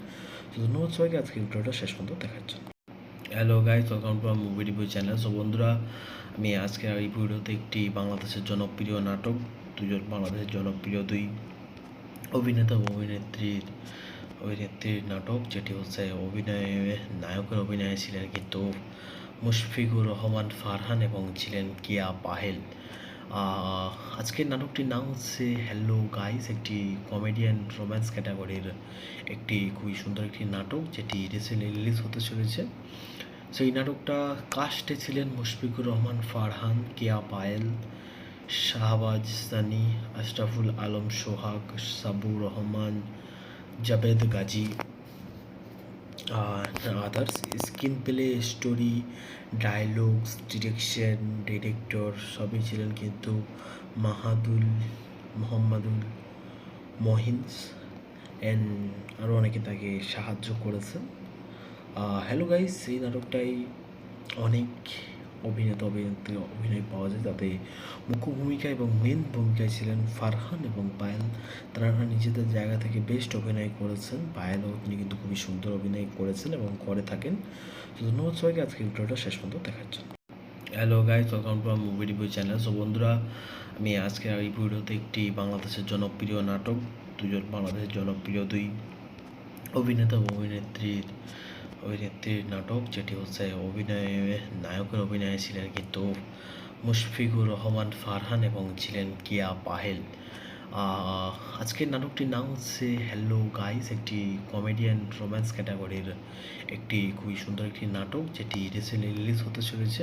তো ধন্যবাদ সবাইকে আজকে ভিডিওটা শেষ পর্যন্ত দেখার জন্য। Hello guys, welcome to movie review channel. So বন্ধুরা, আমি আজকে এই ভিডিওতে একটি বাংলাদেশের জনপ্রিয় নাটক, বাংলাদেশের জনপ্রিয় দুই অভিনেতা ও অভিনেত্রীর নাটক, যেটি হচ্ছে নায়কের অভিনয়ে ছিলেন কিন্তু মুশফিকুর রহমান ফারহান এবং ছিলেন কিয়া পাহেল। আজকের নাটকটির নাম হচ্ছে হ্যালো গাইস, একটি কমেডিয়ান রোম্যান্স ক্যাটাগরির একটি খুবই সুন্দর একটি নাটক, যেটি রিসেন্টলি রিলিজ হতে চলেছে। সো এই নাটকটা কাস্টে ছিলেন মুশফিকুর রহমান ফারহান, কেয়া Payel, Shahbaz Sunny, Ashraful Alam Sohag, Sabur Rahman, Jabed Gazi, others. Screenplay, story, dialogues, direction, director সবই ছিলেন কিন্তু মোহাম্মদুল মহিন্স অ্যান্ড আরও অনেকে তাকে সাহায্য করেছেন। হ্যালো গাইস, এই নাটকটাই অনেক অভিনেত্রী অভিনয় পাওয়া যায়, তাতে মুখ্য ভূমিকা এবং মেন ভূমিকায় ছিলেন ফারহান এবং পায়েল। তারা নিজেদের জায়গা থেকে বেস্ট অভিনয় করেছেন। পায়েলও তিনি কিন্তু খুবই সুন্দর অভিনয় করেছেন এবং করে থাকেন। তো ধন্যবাদ সবাইকে আজকে ভিডিওটা শেষ পর্যন্ত দেখার জন্য। Hello guys, welcome to movie review channel. So বন্ধুরা, আমি আজকে এই ভিডিওতে একটি বাংলাদেশের জনপ্রিয় নাটক, বাংলাদেশের জনপ্রিয় দুই অভিনেতা ও অভিনেত্রীর নাটক, যেটি হচ্ছে নায়কের অভিনয়ে ছিলেন কিন্তু মুশফিকুর রহমান ফারহান এবং ছিলেন কিয়া পাহেল। আজকের নাটকটির নাম হচ্ছে হ্যালো গাইস, একটি কমেডিয়ান রোম্যান্স ক্যাটাগরির একটি খুবই সুন্দর একটি নাটক, যেটি রিসেন্টলি রিলিজ হতে চলেছে।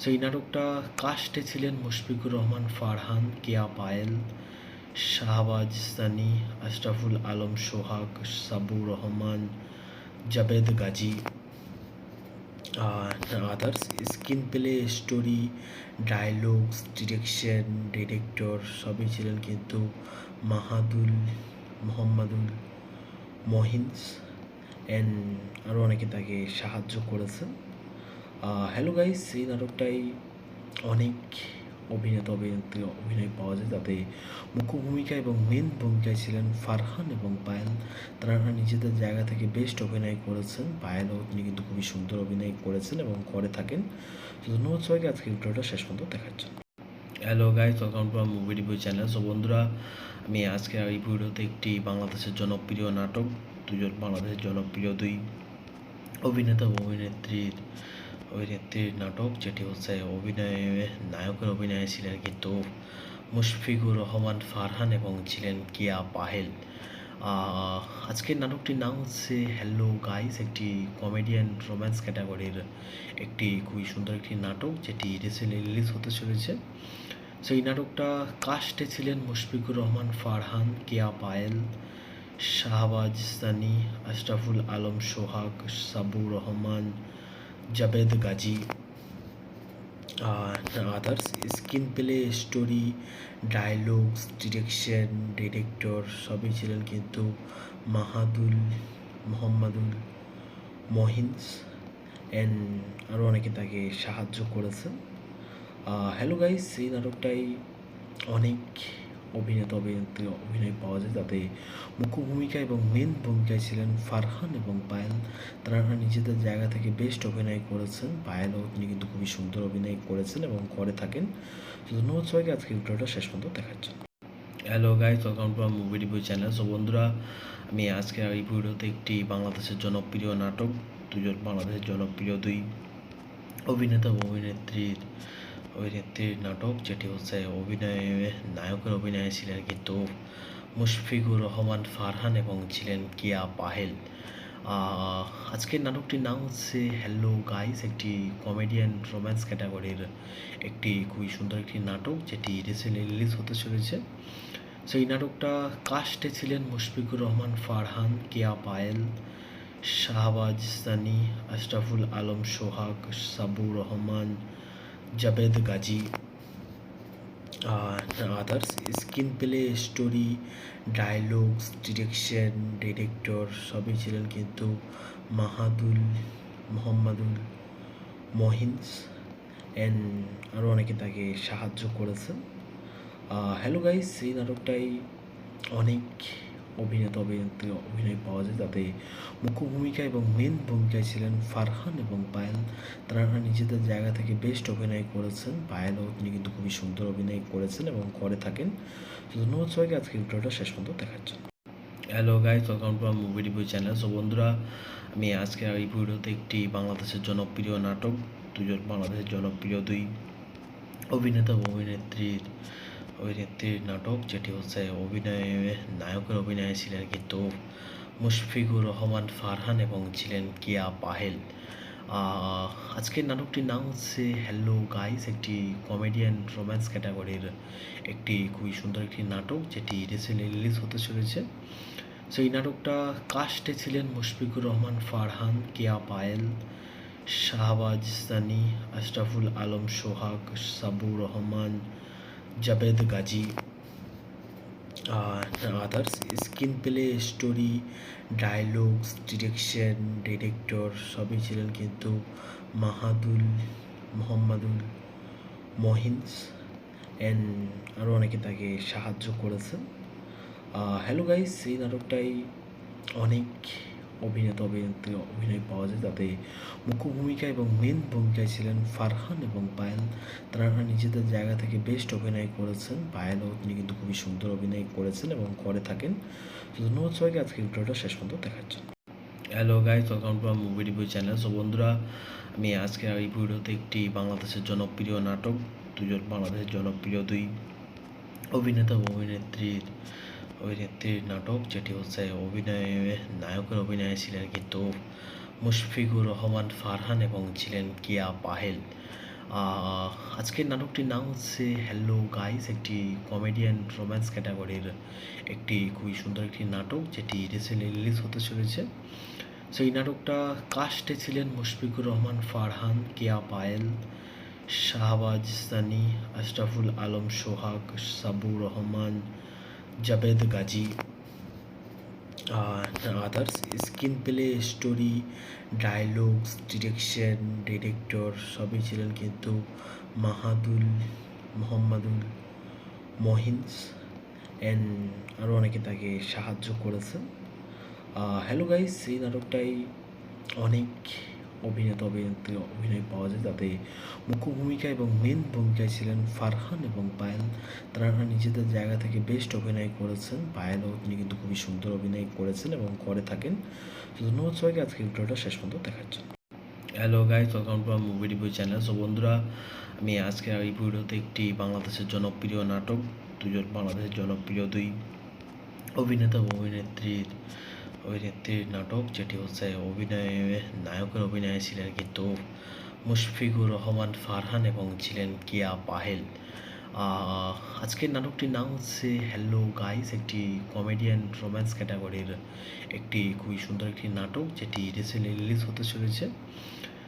সো এই নাটকটা কাস্টে ছিলেন মুশফিকুর রহমান ফারহান, কেয়া Payel, Shahbaz Sunny, Ashraful Alam Sohag, Sabur Rahman, Jabed Gazi, others. Screenplay, story, dialogues, direction, director সবই ছিলেন কিন্তু মোহাম্মদুল মহিন্স অ্যান্ড আরও অনেকে তাকে সাহায্য করেছেন। হ্যালো গাইস, এই নাটকটাই অনেক অভিনেত্রী অভিনয় পাওয়া যায়, তাতে মুখ্য ভূমিকা এবং মেন ভূমিকায় ছিলেন ফারহান এবং পায়েল। তারা নিজেদের জায়গা থেকে বেস্ট অভিনয় করেছেন। পায়েলও তিনি কিন্তু খুবই সুন্দর অভিনয় করেছেন এবং করে থাকেন। তো ধন্যবাদ সবাইকে আজকে ভিডিওটা শেষ পর্যন্ত দেখার জন্য। Hello guys, welcome to movie review channel. So বন্ধুরা, আমি আজকে এই ভিডিওতে একটি বাংলাদেশের জনপ্রিয় নাটক, বাংলাদেশের জনপ্রিয় দুই অভিনেতা ও অভিনেত্রীর নাটক, যেটি হচ্ছে নায়কের অভিনয়ে ছিলেন কিন্তু মুশফিকুর রহমান ফারহান এবং ছিলেন কিয়া পাহেল। আজকের নাটকটির নাম হচ্ছে হ্যালো গাইস, একটি কমেডিয়ান রোম্যান্স ক্যাটাগরির একটি খুবই সুন্দর একটি নাটক, যেটি রিসেন্টলি রিলিজ হতে চলেছে। সো এই নাটকটা কাস্টে ছিলেন মুশফিকুর রহমান ফারহান, কেয়া Payel, Shahbaz Sunny, Ashraful Alam Sohag, Sabur Rahman, Jabed Gazi, others. Screenplay, story, dialogues, direction, director সবই ছিলেন কিন্তু মোহাম্মদুল মহিন্স অ্যান্ড আরও অনেকে তাকে সাহায্য করেছেন। হ্যালো গাইস, এই নাটকটাই অনেক অভিনেত্রী অভিনয় পাওয়া যায়, তাতে মুখ্য ভূমিকা এবং মেন ভূমিকায় ছিলেন ফারহান এবং পায়েল। তারা নিজেদের জায়গা থেকে বেস্ট অভিনয় করেছেন। পায়েলও তিনি কিন্তু খুবই সুন্দর অভিনয় করেছেন এবং করে থাকেন। তো ধন্যবাদ সবাইকে আজকে ভিডিওটা শেষ পর্যন্ত দেখার জন্য। Hello guys, welcome to movie review channel. So বন্ধুরা, আমি আজকে এই ভিডিওতে একটি বাংলাদেশের জনপ্রিয় নাটক, বাংলাদেশের জনপ্রিয় দুই অভিনেতা ও অভিনেত্রীর নাটক, যেটি হচ্ছে অভিনয়ে নায়কের অভিনয়ে ছিলেন কিন্তু মুশফিকুর রহমান ফারহান এবং ছিলেন কেয়া পাহেল। আজকের নাটকটির নাম হচ্ছে হ্যালো গাইস, একটি কমেডিয়ান রোম্যান্স ক্যাটাগরির একটি খুবই সুন্দর একটি নাটক, যেটি রিসেন্টলি রিলিজ হতে চলেছে। সো এই নাটকটা কাস্টে ছিলেন মুশফিকুর রহমান ফারহান, কেয়া Payel, Shahbaz Sunny, Ashraful Alam Sohag, Sabur Rahman, Jabed Gazi, others. Screenplay, story, dialogues, direction, director সবই ছিলেন কিন্তু মোহাম্মদুল মহিন্স অ্যান্ড আরও অনেকে তাকে সাহায্য করেছেন। হ্যালো গাইস, এই নাটকটাই অনেক অভিনেত্রী অভিনয় পাওয়া যায়, যাতে মুখ্য ভূমিকা এবং মেন ভূমিকায় ছিলেন ফারহান এবং পায়েল। তারা নিজেদের জায়গা থেকে বেস্ট অভিনয় করেছেন। পায়েলও তিনি কিন্তু খুবই সুন্দর অভিনয় করেছেন এবং করে থাকেন। তো ধন্যবাদ সবাইকে আজকে ভিডিওটা শেষ পর্যন্ত দেখার জন্য। হ্যালো গাইস, ওয়েলকাম টু আমার মুভি রিভিউ চ্যানেল। সো বন্ধুরা, আমি আজকে এই ভিডিওতে একটি বাংলাদেশের জনপ্রিয় নাটক, বাংলাদেশের জনপ্রিয় দুই অভিনেতা ও অভিনেত্রীর নাটক, যেটি হচ্ছে অভিনয়ে নায়কের অভিনয়ে ছিলেন কিন্তু মুশফিকুর রহমান ফারহান এবং ছিলেন কেয়া পাহেল। আজকের নাটকটির নাম হচ্ছে হ্যালো গাইস, একটি কমেডিয়ান রোম্যান্স ক্যাটাগরির একটি খুবই সুন্দর একটি নাটক, যেটি রিসেন্টলি রিলিজ হতে চলেছে। সো এই নাটকটা কাস্টে ছিলেন মুশফিকুর রহমান ফারহান, কেয়া Payel, Shahbaz Sunny, Ashraful Alam Sohag, Sabur Rahman, Jabed Gazi, others. Screenplay, story, dialogues, direction, director সবই ছিলেন কিন্তু মোহাম্মদুল মহিন্স অ্যান্ড আরও অনেকে তাকে সাহায্য করেছেন। হ্যালো গাইস, এই নাটকটাই অনেক অভিনেত্রী অভিনয় পাওয়া যায়, যাতে মুখ্য ভূমিকা এবং মেন ভূমিকায় ছিলেন ফারহান এবং পায়েল। তারা নিজেদের জায়গা থেকে বেস্ট অভিনয় করেছেন। পায়েলও তিনি কিন্তু খুবই সুন্দর অভিনয় করেছেন এবং করে থাকেন। তো ধন্যবাদ সবাইকে আজকে ভিডিওটা শেষ পর্যন্ত দেখার জন্য। হ্যালো গাইস, ওয়েলকাম টু আমার মুভি রিভিউ চ্যানেল। সো বন্ধুরা, আমি আজকে এই ভিডিওতে একটি বাংলাদেশের জনপ্রিয় নাটক, বাংলাদেশের জনপ্রিয় দুই অভিনেতা ও অভিনেত্রীর নাটক, যেটি হচ্ছে অভিনয়ে নায়কের অভিনয়ে ছিলেন কিন্তু মুশফিকুর রহমান ফারহান এবং ছিলেন কেয়া পাহেল। আজকের নাটকটির নাম হচ্ছে হ্যালো গাইস, একটি কমেডিয়ান রোম্যান্স ক্যাটাগরির একটি খুবই সুন্দর একটি নাটক, যেটি রিসেন্টলি রিলিজ হতে চলেছে। সো এই নাটকটা কাস্টে ছিলেন মুশফিকুর রহমান ফারহান, কেয়া Payel, Shahbaz Sunny, Ashraful Alam Sohag, Sabur Rahman, Jabed Gazi, others. Screenplay, story, dialogues, direction, director সবই ছিলেন কিন্তু মোহাম্মদুল মহিন্স অ্যান্ড আরও অনেকে তাকে সাহায্য করেছেন। হ্যালো গাইস, এই নাটকটাই অনেক অভিনেত্রী অভিনয় পাওয়া যায়, যাতে মুখ্য ভূমিকা এবং মেন ভূমিকায় ছিলেন ফারহান এবং পায়েল। তারা নিজেদের জায়গা থেকে বেস্ট অভিনয় করেছেন। পায়েলও তিনি কিন্তু খুবই সুন্দর অভিনয় করেছেন এবং করে থাকেন। তো ধন্যবাদ সবাইকে আজকে ভিডিওটা শেষ পর্যন্ত দেখার জন্য। হ্যালো গাইস, ওয়েলকাম টু আমার মুভি রিভিউ চ্যানেল। সো বন্ধুরা, আমি আজকে এই ভিডিওতে একটি বাংলাদেশের জনপ্রিয় নাটক, বাংলাদেশের জনপ্রিয় দুই অভিনেতা ও অভিনেত্রীর নাটক, যেটি হচ্ছে অভিনয়ে নায়কের অভিনয়ে ছিলেন কিন্তু মুশফিকুর রহমান ফারহান এবং ছিলেন কেয়া পাহেল। আজকের নাটকটির নাম হচ্ছে হ্যালো গাইস, একটি কমেডিয়ান রোম্যান্স ক্যাটাগরির একটি খুবই সুন্দর একটি নাটক, যেটি রিসেন্টলি রিলিজ হতে চলেছে।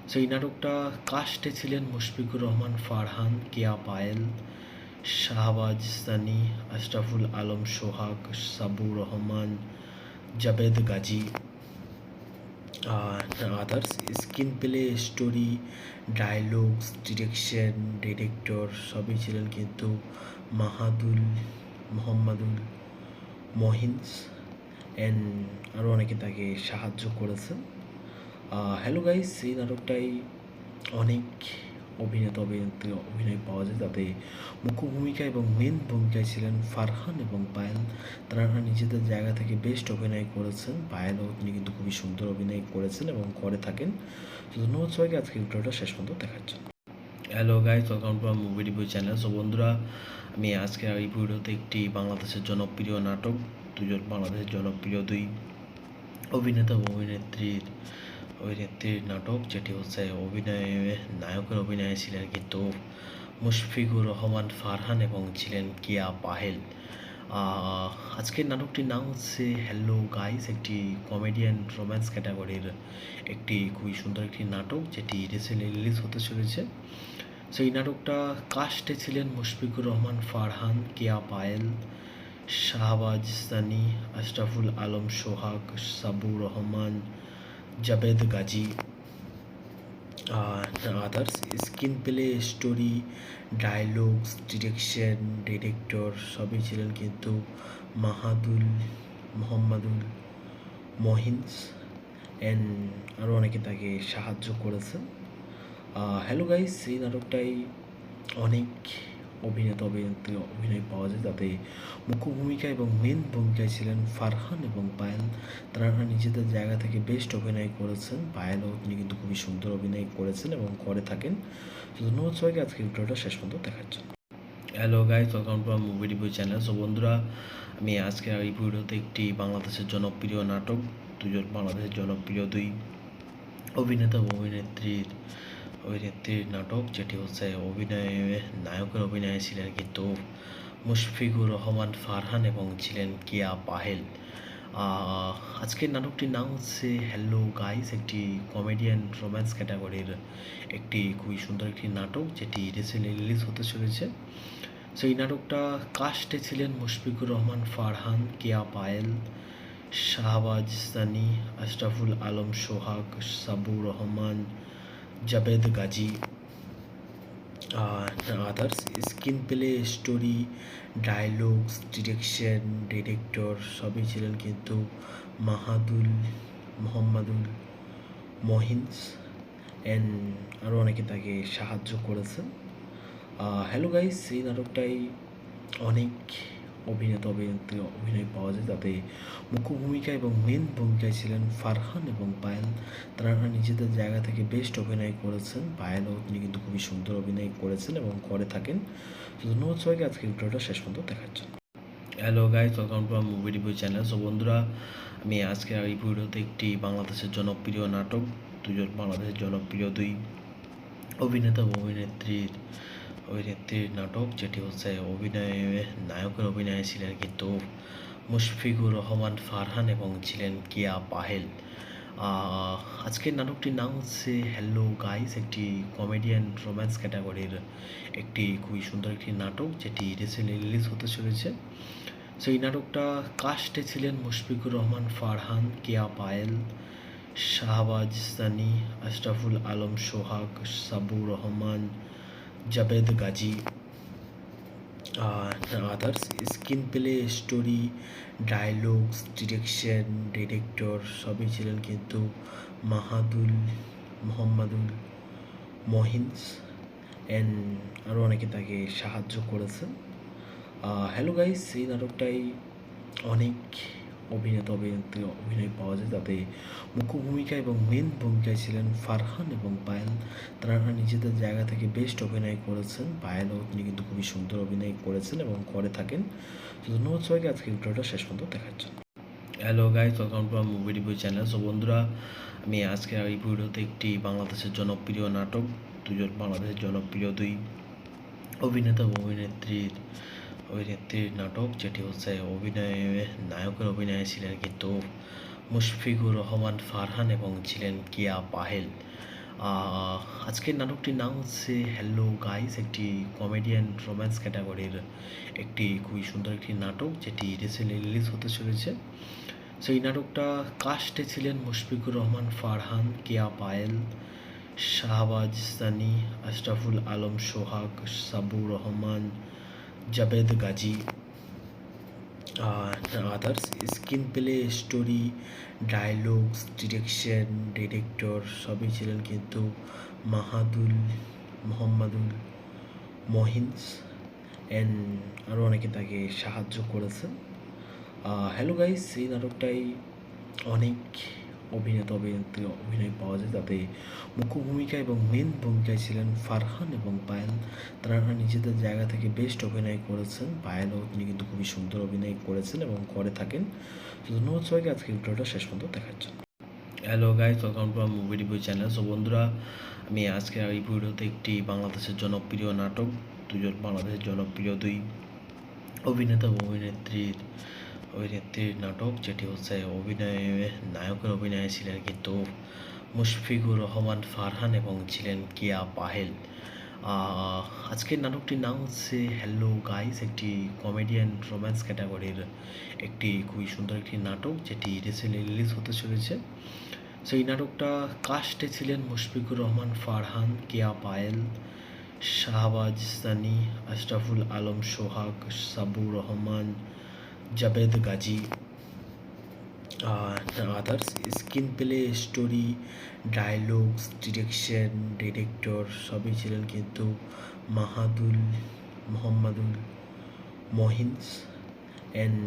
সো এই নাটকটা কাস্টে ছিলেন মুশফিকুর রহমান ফারহান, কেয়া Payel, Shahbaz Sunny, Ashraful Alam Sohag, Sabur Rahman, Jabed Gazi, others. Screenplay, story, dialogues, direction, director সবই ছিলেন কিন্তু মোহাম্মদুল মহিন্স অ্যান্ড আরও অনেকে তাকে সাহায্য করেছেন। হ্যালো গাইস, এই নাটকটাই অনেক অভিনেত্রী অভিনয় পাওয়া যায়, তাতে মুখ্য ভূমিকা এবং মেন ভূমিকায় ছিলেন ফারহান এবং পায়েল। তারা নিজেদের জায়গা থেকে বেস্ট অভিনয় করেছেন। পায়েলও তিনি কিন্তু খুবই সুন্দর অভিনয় করেছেন এবং করে থাকেন। তো ধন্যবাদ সবাইকে আজকে ভিডিওটা শেষ পর্যন্ত দেখার জন্য। হ্যালো গাইস, ওয়েলকাম টু আমার মুভি রিভিউ চ্যানেল। সো বন্ধুরা, আমি আজকে এই ভিডিওতে একটি বাংলাদেশের জনপ্রিয় নাটক, বাংলাদেশের জনপ্রিয় দুই অভিনেতা ও অভিনেত্রীর নাটক, যেটি হচ্ছে নায়কের অভিনয়ে ছিলেন কিন্তু মুশফিকুর রহমান ফারহান এবং ছিলেন কিয়া পাহেল। আজকের নাটকটির নাম হচ্ছে হ্যালো গাইস, একটি কমেডিয়ান রোম্যান্স ক্যাটাগরির একটি খুবই সুন্দর একটি নাটক, যেটি রিসেন্টলি রিলিজ হতে চলেছে। সো এই নাটকটা কাস্টে ছিলেন মুশফিকুর রহমান ফারহান, কিয়া Payel, Shahbaz Sunny, Ashraful Alam Sohag, Sabur Rahman, Jabed Gazi, others. Screenplay, story, dialogues, director সবই ছিলেন কিন্তু মোহাম্মদুল মহিন্স অ্যান্ড আরও অনেকে তাকে সাহায্য করেছেন। হ্যালো গাইস, এই নাটকটাই অনেক অভিনেত্রী অভিনয় পাওয়া যায়, তাতে মুখ্য ভূমিকা এবং মেন ভূমিকায় ছিলেন ফারহান এবং পায়েল। তারা নিজেদের জায়গা থেকে বেস্ট অভিনয় করেছেন। পায়েলও তিনি কিন্তু খুবই সুন্দর অভিনয় করেছেন এবং করে থাকেন। তো ধন্যবাদ সবাইকে আজকে ভিডিওটা শেষ পর্যন্ত দেখার জন্য। হ্যালো গাইস, ওয়েলকাম টু আমার মুভি রিভিউ চ্যানেল। সো বন্ধুরা, আমি আজকে এই ভিডিওতে একটি বাংলাদেশের জনপ্রিয় নাটক, বাংলাদেশের জনপ্রিয় দুই অভিনেতা ও অভিনেত্রীর নাটক, যেটি হচ্ছে নায়কের অভিনয়ে ছিলেন কিন্তু মুশফিকুর রহমান ফারহান এবং ছিলেন কিয়া পাহেল। আজকের নাটকটির নাম হচ্ছে হ্যালো গাইস, একটি কমেডিয়ান রোম্যান্স ক্যাটাগরির একটি খুবই সুন্দর একটি নাটক, যেটি রিসেন্টলি রিলিজ হতে চলেছে। সো এই নাটকটা কাস্টে ছিলেন মুশফিকুর রহমান ফারহান, কিয়া Payel, Shahbaz Sunny, Ashraful Alam Sohag, Sabur Rahman, Jabed Gazi, others. Screenplay, story, dialogues, director সবই ছিলেন কিন্তু মোহাম্মদুল মহিন্স অ্যান্ড আরও অনেকে তাকে সাহায্য করেছেন। হ্যালো গাইস, এই নাটকটাই অনেক অভিনেত্রী অভিনয় পাওয়া যায়, তাতে মুখ্য ভূমিকা এবং মেন ভূমিকায় ছিলেন ফারহান এবং পায়েল। তারা নিজেদের জায়গা থেকে বেস্ট অভিনয় করেছেন। পায়েলও তিনি কিন্তু খুবই সুন্দর অভিনয় করেছেন এবং করে থাকেন। তো ধন্যবাদ সবাইকে আজকে ভিডিওটা শেষ পর্যন্ত দেখার জন্য। হ্যালো গাইস, ওয়েলকাম টু আমার মুভি রিভিউ চ্যানেল। সো বন্ধুরা, আমি আজকে এই ভিডিওতে একটি বাংলাদেশের জনপ্রিয় নাটক, বাংলাদেশের জনপ্রিয় দুই অভিনেতা ও অভিনেত্রীর নাটক, যেটি হচ্ছে নায়কের অভিনয়ে ছিলেন কিন্তু মুশফিকুর রহমান ফারহান এবং ছিলেন কিয়া পাহেল। আজকের নাটকটির নাম হচ্ছে হ্যালো গাইস, একটি কমেডিয়ান রোম্যান্স ক্যাটাগরির একটি খুবই সুন্দর একটি নাটক, যেটি রিসেন্টলি রিলিজ হতে চলেছে। সো এই নাটকটা কাস্টে ছিলেন মুশফিকুর রহমান ফারহান, কিয়া Payel, Shahbaz Sunny, Ashraful Alam Sohag, Sabur Rahman, Jabed Gazi, others. Screenplay, story, dialogues, director সবই ছিলেন কিন্তু মোহাম্মদুল মহিন্স অ্যান্ড আরও অনেকে তাকে সাহায্য করেছেন। হ্যালো গাইস, এই নাটকটাই অনেক অভিনেত্রী অভিনয় পাওয়া যায়, তাতে মুখ্য ভূমিকা এবং মেন ভূমিকায় ছিলেন ফারহান এবং পায়েল। তারা নিজেদের জায়গা থেকে বেস্ট অভিনয় করেছেন। পায়েলও তিনি কিন্তু খুবই সুন্দর অভিনয় করেছেন এবং করে থাকেন। তো ধন্যবাদ সবাইকে আজকে ভিডিওটা শেষ পর্যন্ত দেখার জন্য। হ্যালো গাইস, ওয়েলকাম টু আমার মুভি রিভিউ চ্যানেল। সো বন্ধুরা, আমি আজকে এই ভিডিওতে একটি বাংলাদেশের জনপ্রিয় নাটক, বাংলাদেশের জনপ্রিয় দুই অভিনেতা ও অভিনেত্রীর নাটক, যেটি হচ্ছে নায়কের অভিনয়ে ছিলেন কিন্তু মুশফিকুর রহমান ফারহান এবং ছিলেন কিয়া পাহেল। আজকের নাটকটির নাম হচ্ছে হ্যালো গাইস, একটি কমেডিয়ান রোম্যান্স ক্যাটাগরির একটি খুবই সুন্দর একটি নাটক, যেটি রিসেন্টলি রিলিজ হতে চলেছে। সো এই নাটকটা কাস্টে ছিলেন মুশফিকুর রহমান ফারহান, কিয়া Payel, Shahbaz Sunny, Ashraful Alam Sohag, Sabur Rahman, Jabed Gazi, others. Screenplay, story, dialogues, director সবই ছিলেন কিন্তু মোহাম্মদুল মহিন্স অ্যান্ড আরও অনেকে তাকে সাহায্য করেছেন। হ্যালো গাইস, এই নাটকটাই অনেক অভিনেত্রী অভিনয় পাওয়া যায়, তাতে মুখ্য ভূমিকা এবং মেন ভূমিকায় ছিলেন ফারহান এবং পায়েল। তারা নিজেদের জায়গা থেকে বেস্ট অভিনয় করেছেন। পায়েলও তিনি কিন্তু খুবই সুন্দর অভিনয় করেছেন এবং করে থাকেন। তো ধন্যবাদ সবাইকে আজকে ভিডিওটা শেষ পর্যন্ত দেখার জন্য। হ্যালো গাইস, ওয়েলকাম টু আমার মুভি রিভিউ চ্যানেল। সো বন্ধুরা, আমি আজকে এই ভিডিওতে একটি বাংলাদেশের জনপ্রিয় নাটক, বাংলাদেশের জনপ্রিয় দুই অভিনেতা ও অভিনেত্রীর নাটক, যেটি হচ্ছে নায়কের অভিনয়ে ছিলেন কিন্তু মুশফিকুর রহমান ফারহান এবং ছিলেন কিয়া পাহেল। আজকের নাটকটির নাম হচ্ছে হ্যালো গাইস, একটি কমেডিয়ান রোম্যান্স ক্যাটাগরির একটি খুবই সুন্দর একটি নাটক, যেটি রিসেন্টলি রিলিজ হতে চলেছে। সো এই নাটকটা কাস্টে ছিলেন মুশফিকুর রহমান ফারহান, কিয়া Payel, Shahbaz Sunny, Ashraful Alam Sohag, Sabur Rahman, Jabed Gazi, others. Screenplay, story, dialogues, director সবই ছিলেন কিন্তু মোহাম্মদুল মহিন্স অ্যান্ড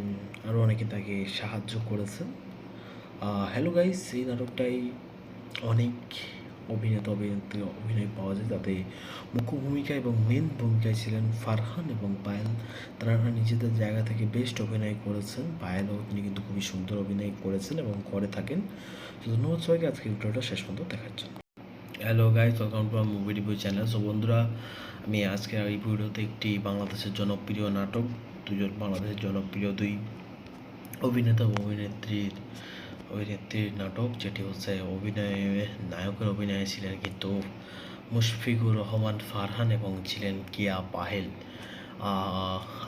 আরও অনেকে তাকে সাহায্য করেছেন। হ্যালো গাইস, এই নাটকটাই অনেক অভিনেত্রী অভিনয় পাওয়া যায়, তাতে মুখ্য ভূমিকা এবং মেন ভূমিকায় ছিলেন ফারহান এবং পায়েল। তারা নিজেদের জায়গা থেকে বেস্ট অভিনয় করেছেন। পায়েলও তিনি কিন্তু খুবই সুন্দর অভিনয় করেছেন এবং করে থাকেন। তো ধন্যবাদ সবাইকে আজকে ভিডিওটা শেষ পর্যন্ত দেখার জন্য। হ্যালো গাইস, ওয়েলকাম টু আমার মুভি রিভিউ চ্যানেল। সো বন্ধুরা, আমি আজকে এই ভিডিওতে একটি বাংলাদেশের জনপ্রিয় নাটক, বাংলাদেশের জনপ্রিয় দুই অভিনেতা ও অভিনেত্রীর নাটক, যেটি হচ্ছে নায়কের অভিনয়ে ছিলেন কিন্তু মুশফিকুর রহমান ফারহান এবং ছিলেন কিয়া পাহেল।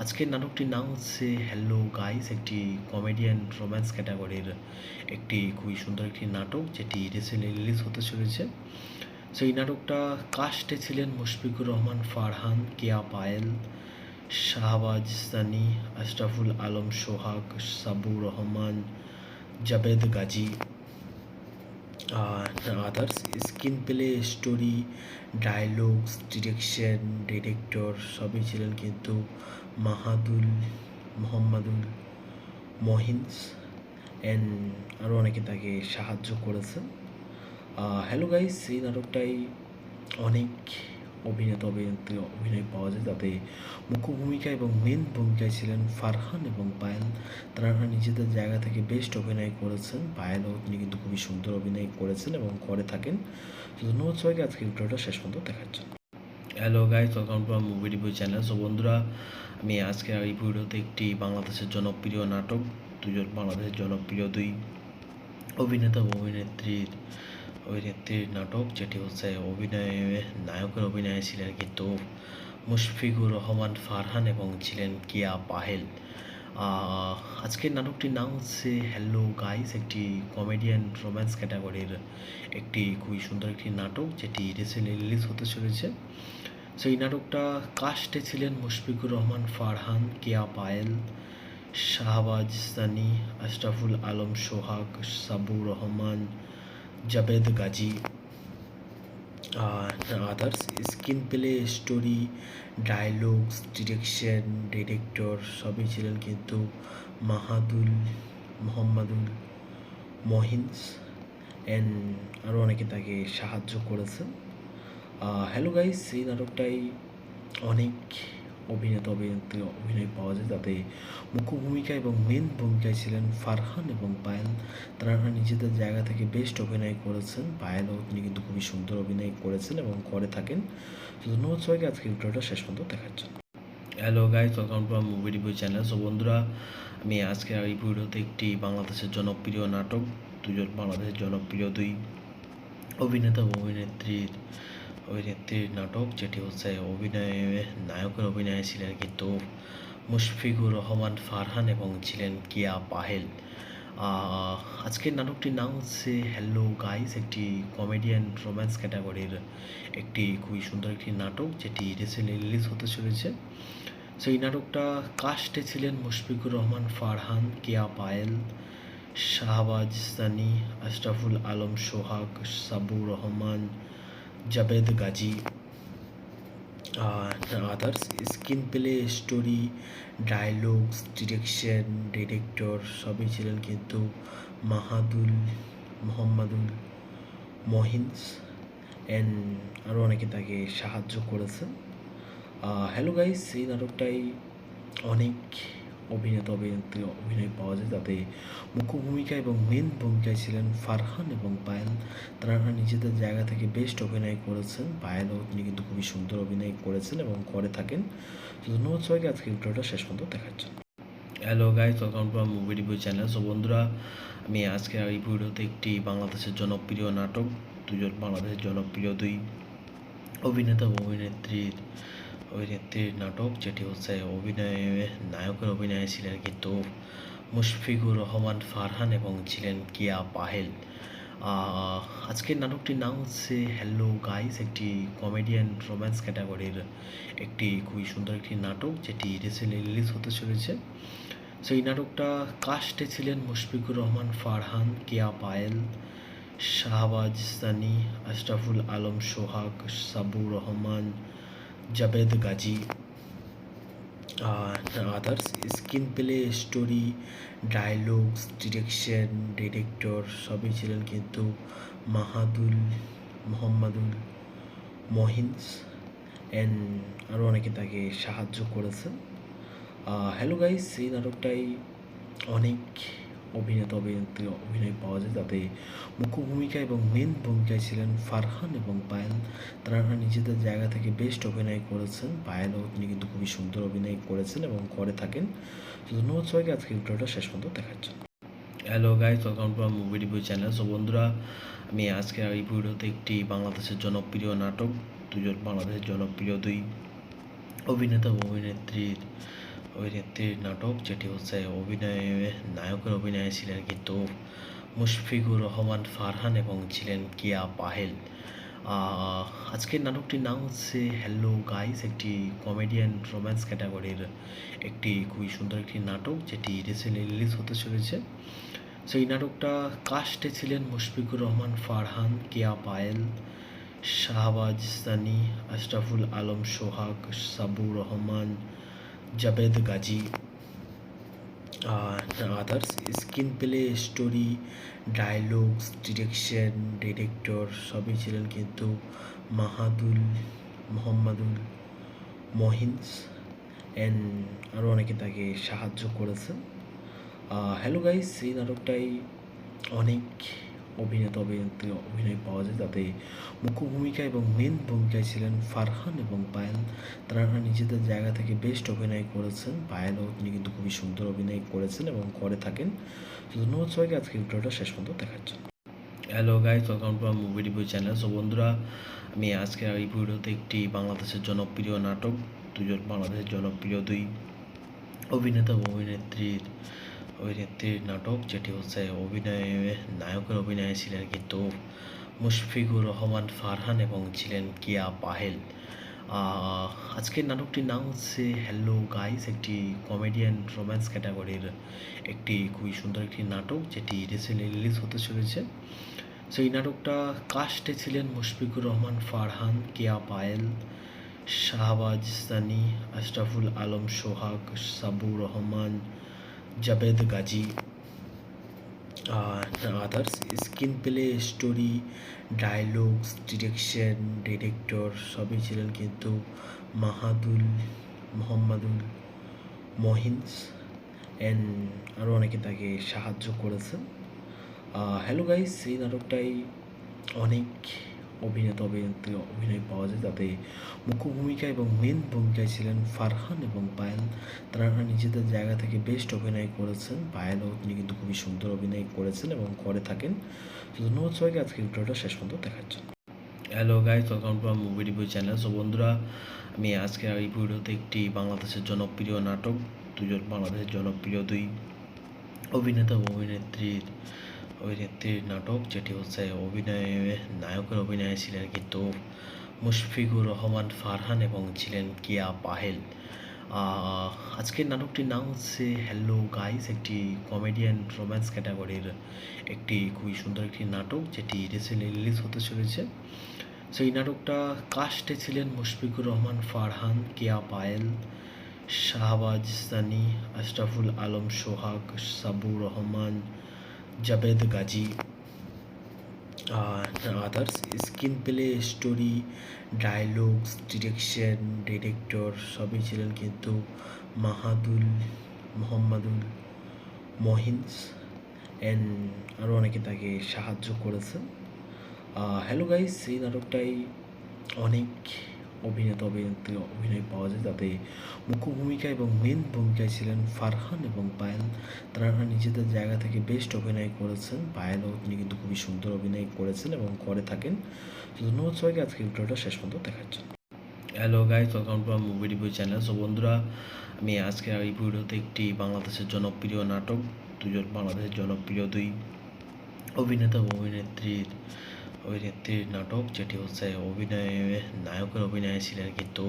আজকের নাটকটির নাম হচ্ছে হ্যালো গাইস, একটি কমেডিয়ান রোম্যান্স ক্যাটাগরির একটি খুবই সুন্দর একটি নাটক, যেটি রিসেন্টলি রিলিজ হতে চলেছে। সো এই নাটকটা কাস্টে ছিলেন মুশফিকুর রহমান ফারহান, কিয়া Payel, Shahbaz Sunny, Ashraful Alam Sohag, Sabur Rahman, Jabed Gazi, others. Screenplay, story, dialogues, director সবই ছিলেন কিন্তু মোহাম্মদুল মহিন্স অ্যান্ড আরও অনেকে তাকে সাহায্য করেছেন। হ্যালো গাইস, এই নাটকটাই অনেক অভিনেত্রী অভিনয় পাওয়া যায়, তাতে মুখ্য ভূমিকা এবং মেন ভূমিকায় ছিলেন ফারহান এবং পায়েল। তারা নিজেদের জায়গা থেকে বেস্ট অভিনয় করেছেন। পায়েলও তিনি কিন্তু খুবই সুন্দর অভিনয় করেছেন এবং করে থাকেন। তো ধন্যবাদ সবাইকে আজকে ভিডিওটা শেষ পর্যন্ত দেখার জন্য। হ্যালো গাইস, ওয়েলকাম টু আমার মুভি রিভিউ চ্যানেল। সো বন্ধুরা, আমি আজকে এই ভিডিওতে একটি বাংলাদেশের জনপ্রিয় নাটক, বাংলাদেশের জনপ্রিয় দুই অভিনেতা ও অভিনেত্রীর নাটক, যেটি হচ্ছে নায়কের অভিনয়ে ছিলেন কিন্তু মুশফিকুর রহমান ফারহান এবং ছিলেন কিয়া পাহেল। আজকের নাটকটির নাম হচ্ছে হ্যালো গাইস, একটি কমেডিয়ান রোম্যান্স ক্যাটাগরির একটি খুবই সুন্দর একটি নাটক, যেটি রিসেন্টলি রিলিজ হতে চলেছে। সো এই নাটকটা কাস্টে ছিলেন মুশফিকুর রহমান ফারহান, কিয়া Payel, Shahbaz Sunny, Ashraful Alam Sohag, Sabur Rahman, Jabed Gazi, others. Screenplay, story, dialogues, director সবই ছিলেন কিন্তু মোহাম্মদুল মহিন্স অ্যান্ড আরও অনেকে তাকে সাহায্য করেছেন। হ্যালো গাইস, এই নাটকটাই অনেক অভিনেত্রী অভিনয় পাওয়া যায়, তাতে মুখ্য ভূমিকা এবং মেন ভূমিকায় ছিলেন ফারহান এবং পায়েল। তারা নিজেদের জায়গা থেকে বেস্ট অভিনয় করেছেন। পায়েলও তিনি কিন্তু খুবই সুন্দর অভিনয় করেছেন এবং করে থাকেন। তো ধন্যবাদ সবাইকে আজকে ভিডিওটা শেষ পর্যন্ত দেখার জন্য। হ্যালো গাইস, ওয়েলকাম টু আমার মুভি রিভিউ চ্যানেল। সো বন্ধুরা, আমি আজকে এই ভিডিওতে একটি বাংলাদেশের জনপ্রিয় নাটক, বাংলাদেশের জনপ্রিয় দুই অভিনেতা ও অভিনেত্রীর নাটক, যেটি হচ্ছে নায়কের অভিনয়ে ছিলেন কিন্তু মুশফিকুর রহমান ফারহান এবং ছিলেন কিয়া পাহেল। আজকের নাটকটির নাম হচ্ছে হ্যালো গাইস, একটি কমেডিয়ান রোম্যান্স ক্যাটাগরির একটি খুবই সুন্দর একটি নাটক, যেটি রিসেন্টলি রিলিজ হতে চলেছে। সো এই নাটকটা কাস্টে ছিলেন মুশফিকুর রহমান ফারহান, কিয়া Payel, Shahbaz Sunny, Ashraful Alam Sohag, Sabur Rahman, Jabed Gazi, others screenplay, story, dialogues, direction, director সবই ছিলেন কিন্তু মোহাম্মদুল মহিন্স অ্যান্ড আরও অনেকে তাকে সাহায্য করেছেন। হ্যালো গাইস, এই নাটকটাই অনেক অভিনেত্রী অভিনয় পাওয়া যায়, তাতে মুখ্য ভূমিকা এবং মেন ভূমিকায় ছিলেন ফারহান এবং পায়েল। তারা নিজেদের জায়গা থেকে বেস্ট অভিনয় করেছেন। পায়েলও তিনি কিন্তু খুবই সুন্দর অভিনয় করেছেন এবং করে থাকেন। তো ধন্যবাদ সবাইকে আজকে ভিডিওটা শেষ পর্যন্ত দেখার জন্য। Hello guys, welcome to movie review channel. So বন্ধুরা, আমি আজকে এই ভিডিওতে একটি বাংলাদেশের জনপ্রিয় নাটক, বাংলাদেশের জনপ্রিয় দুই অভিনেতা ও অভিনেত্রীর নাটক, যেটি হচ্ছে নায়কের অভিনয়ে ছিলেন কিন্তু মুশফিকুর রহমান ফারহান এবং ছিলেন কিয়া পাহেল। আজকের নাটকটির নাম হচ্ছে হ্যালো গাইস, একটি কমেডিয়ান রোম্যান্স ক্যাটাগরির একটি খুবই সুন্দর একটি নাটক, যেটি রিসেন্টলি রিলিজ হতে চলেছে। সো এই নাটকটা কাস্টে ছিলেন মুশফিকুর রহমান ফারহান, কিয়া Payel, Shahbaz Sunny, Ashraful Alam Sohag, Sabur Rahman, Jabed Gazi, others. Screenplay, story, dialogues, direction, director সবই ছিলেন কিন্তু মোহাম্মদুল মহিন্স অ্যান্ড আরও অনেকে তাকে সাহায্য করেছেন। হ্যালো গাইস, এই নাটকটাই অনেক অভিনেত্রী অভিনয় পাওয়া যায়, তাতে মুখ্য ভূমিকা এবং মেন ভূমিকায় ছিলেন ফারহান এবং পায়েল। তারা নিজেদের জায়গা থেকে বেস্ট অভিনয় করেছেন। পায়েলও তিনি কিন্তু খুবই সুন্দর অভিনয় করেছেন এবং করে থাকেন। তো ধন্যবাদ সবাইকে আজকে ভিডিওটা শেষ পর্যন্ত দেখার জন্য। Hello guys, welcome to movie review channel. So বন্ধুরা, আমি আজকে এই ভিডিওতে একটি বাংলাদেশের জনপ্রিয় নাটক, বাংলাদেশের জনপ্রিয় দুই অভিনেতা ও অভিনেত্রীর নাটক, যেটি হচ্ছে নায়কের অভিনয়ে ছিলেন কিন্তু মুশফিকুর রহমান ফারহান এবং ছিলেন কিয়া পাহেল। আজকের নাটকটির নাম হচ্ছে হ্যালো গাইস, একটি কমেডিয়ান রোম্যান্স ক্যাটাগরির একটি খুবই সুন্দর একটি নাটক, যেটি রিসেন্টলি রিলিজ হতে চলেছে। সো এই নাটকটা কাস্টে ছিলেন মুশফিকুর রহমান ফারহান, কিয়া Payel, Shahbaz Sunny, Ashraful Alam Sohag, Sabur Rahman, Jabed Gazi, others. Screenplay, story, dialogues, direction, director সবই ছিলেন কিন্তু মোহাম্মদুল মহিন্স অ্যান্ড আরও অনেকে তাকে সাহায্য করেছেন। হ্যালো গাইস, এই নাটকটাই অনেক অভিনেত্রী অভিনয় পাওয়া যায়, তাতে মুখ্য ভূমিকা এবং মেন ভূমিকায় ছিলেন ফারহান এবং পায়েল। তারা নিজেদের জায়গা থেকে বেস্ট অভিনয় করেছেন। পায়েলও তিনি কিন্তু খুবই সুন্দর অভিনয় করেছেন এবং করে থাকেন। তো ধন্যবাদ সবাইকে আজকে ভিডিওটা শেষ পর্যন্ত দেখার জন্য। Hello guys, welcome to movie review channel. So বন্ধুরা, আমি আজকে এই ভিডিওতে একটি বাংলাদেশের জনপ্রিয় নাটক, বাংলাদেশের জনপ্রিয় দুই অভিনেতা ও অভিনেত্রীর নাটক, যেটি হচ্ছে নায়কের অভিনয়ে ছিলেন কিন্তু মুশফিকুর রহমান ফারহান এবং ছিলেন কিয়া পাহেল। আজকের নাটকটির নাম হচ্ছে হ্যালো গাইস, একটি কমেডিয়ান রোম্যান্স ক্যাটাগরির একটি খুবই সুন্দর একটি নাটক, যেটি রিসেন্টলি রিলিজ হতে চলেছে। সো এই নাটকটা কাস্টে ছিলেন মুশফিকুর রহমান ফারহান, কিয়া Payel, Shahbaz Sunny, Ashraful Alam Sohag, Sabur Rahman, Jabed Gazi, others. Screenplay, story, dialogues, direction, director সবই ছিলেন কিন্তু মোহাম্মদুল মহিন্স অ্যান্ড আরও অনেকে তাকে সাহায্য করেছেন। হ্যালো গাইস, এই নাটকটাই অনেক অভিনেত্রী অভিনয় পাওয়া যায়, তাতে মুখ্য ভূমিকা এবং মেন ভূমিকায় ছিলেন ফারহান এবং পায়েল। তারা নিজেদের জায়গা থেকে বেস্ট অভিনয় করেছেন। পায়েলও তিনি কিন্তু খুবই সুন্দর অভিনয় করেছেন এবং করে থাকেন। তো ধন্যবাদ সবাইকে আজকে ভিডিওটা শেষ পর্যন্ত দেখার জন্য। Hello guys, welcome to movie review channel. So বন্ধুরা, আমি আজকে এই ভিডিওতে একটি বাংলাদেশের জনপ্রিয় নাটক, বাংলাদেশের জনপ্রিয় দুই অভিনেতা ও অভিনেত্রীর নাটক, যেটি হচ্ছে নায়কের অভিনয়ে ছিলেন কিন্তু মুশফিকুর রহমান ফারহান এবং ছিলেন কিয়া পাহেল। আজকের নাটকটির নাম হচ্ছে হ্যালো গাইস, একটি কমেডিয়ান রোম্যান্স ক্যাটাগরির একটি খুবই সুন্দর একটি নাটক, যেটি রিসেন্টলি রিলিজ হতে চলেছে। সেই নাটকটা কাস্টে ছিলেন মুশফিকুর রহমান ফারহান, কেয়া Payel, Shahbaz Sunny, Ashraful Alam Sohag, Sabur Rahman, Jabed Gazi, others. Screenplay, story, dialogues, director সবই ছিলেন কিন্তু মোহাম্মদুল মহিন্স অ্যান্ড আরও অনেকে তাকে সাহায্য করেছেন। হ্যালো গাইস, এই নাটকটাই অনেক অভিনেত্রী অভিনয় পাওয়া যায়, যাতে মুখ্য ভূমিকা এবং মেন ভূমিকায় ছিলেন ফারহান এবং পায়েল। তারা নিজেদের জায়গা থেকে বেস্ট অভিনয় করেছেন। পায়েলও তিনি কিন্তু খুবই সুন্দর অভিনয় করেছেন এবং করে থাকেন। তো ধন্যবাদ সবাইকে আজকে ভিডিওটা শেষ পর্যন্ত দেখার জন্য। হ্যালো গাইস, ওয়েলকাম টু আমার মুভি রিভিউ চ্যানেল। সো বন্ধুরা, আমি আজকে এই ভিডিওতে একটি বাংলাদেশের জনপ্রিয় নাটক, বাংলাদেশের জনপ্রিয় দুই অভিনেতা ও অভিনেত্রীর নাটক, যেটি হচ্ছে নায়কের অভিনয়ে ছিলেন কিন্তু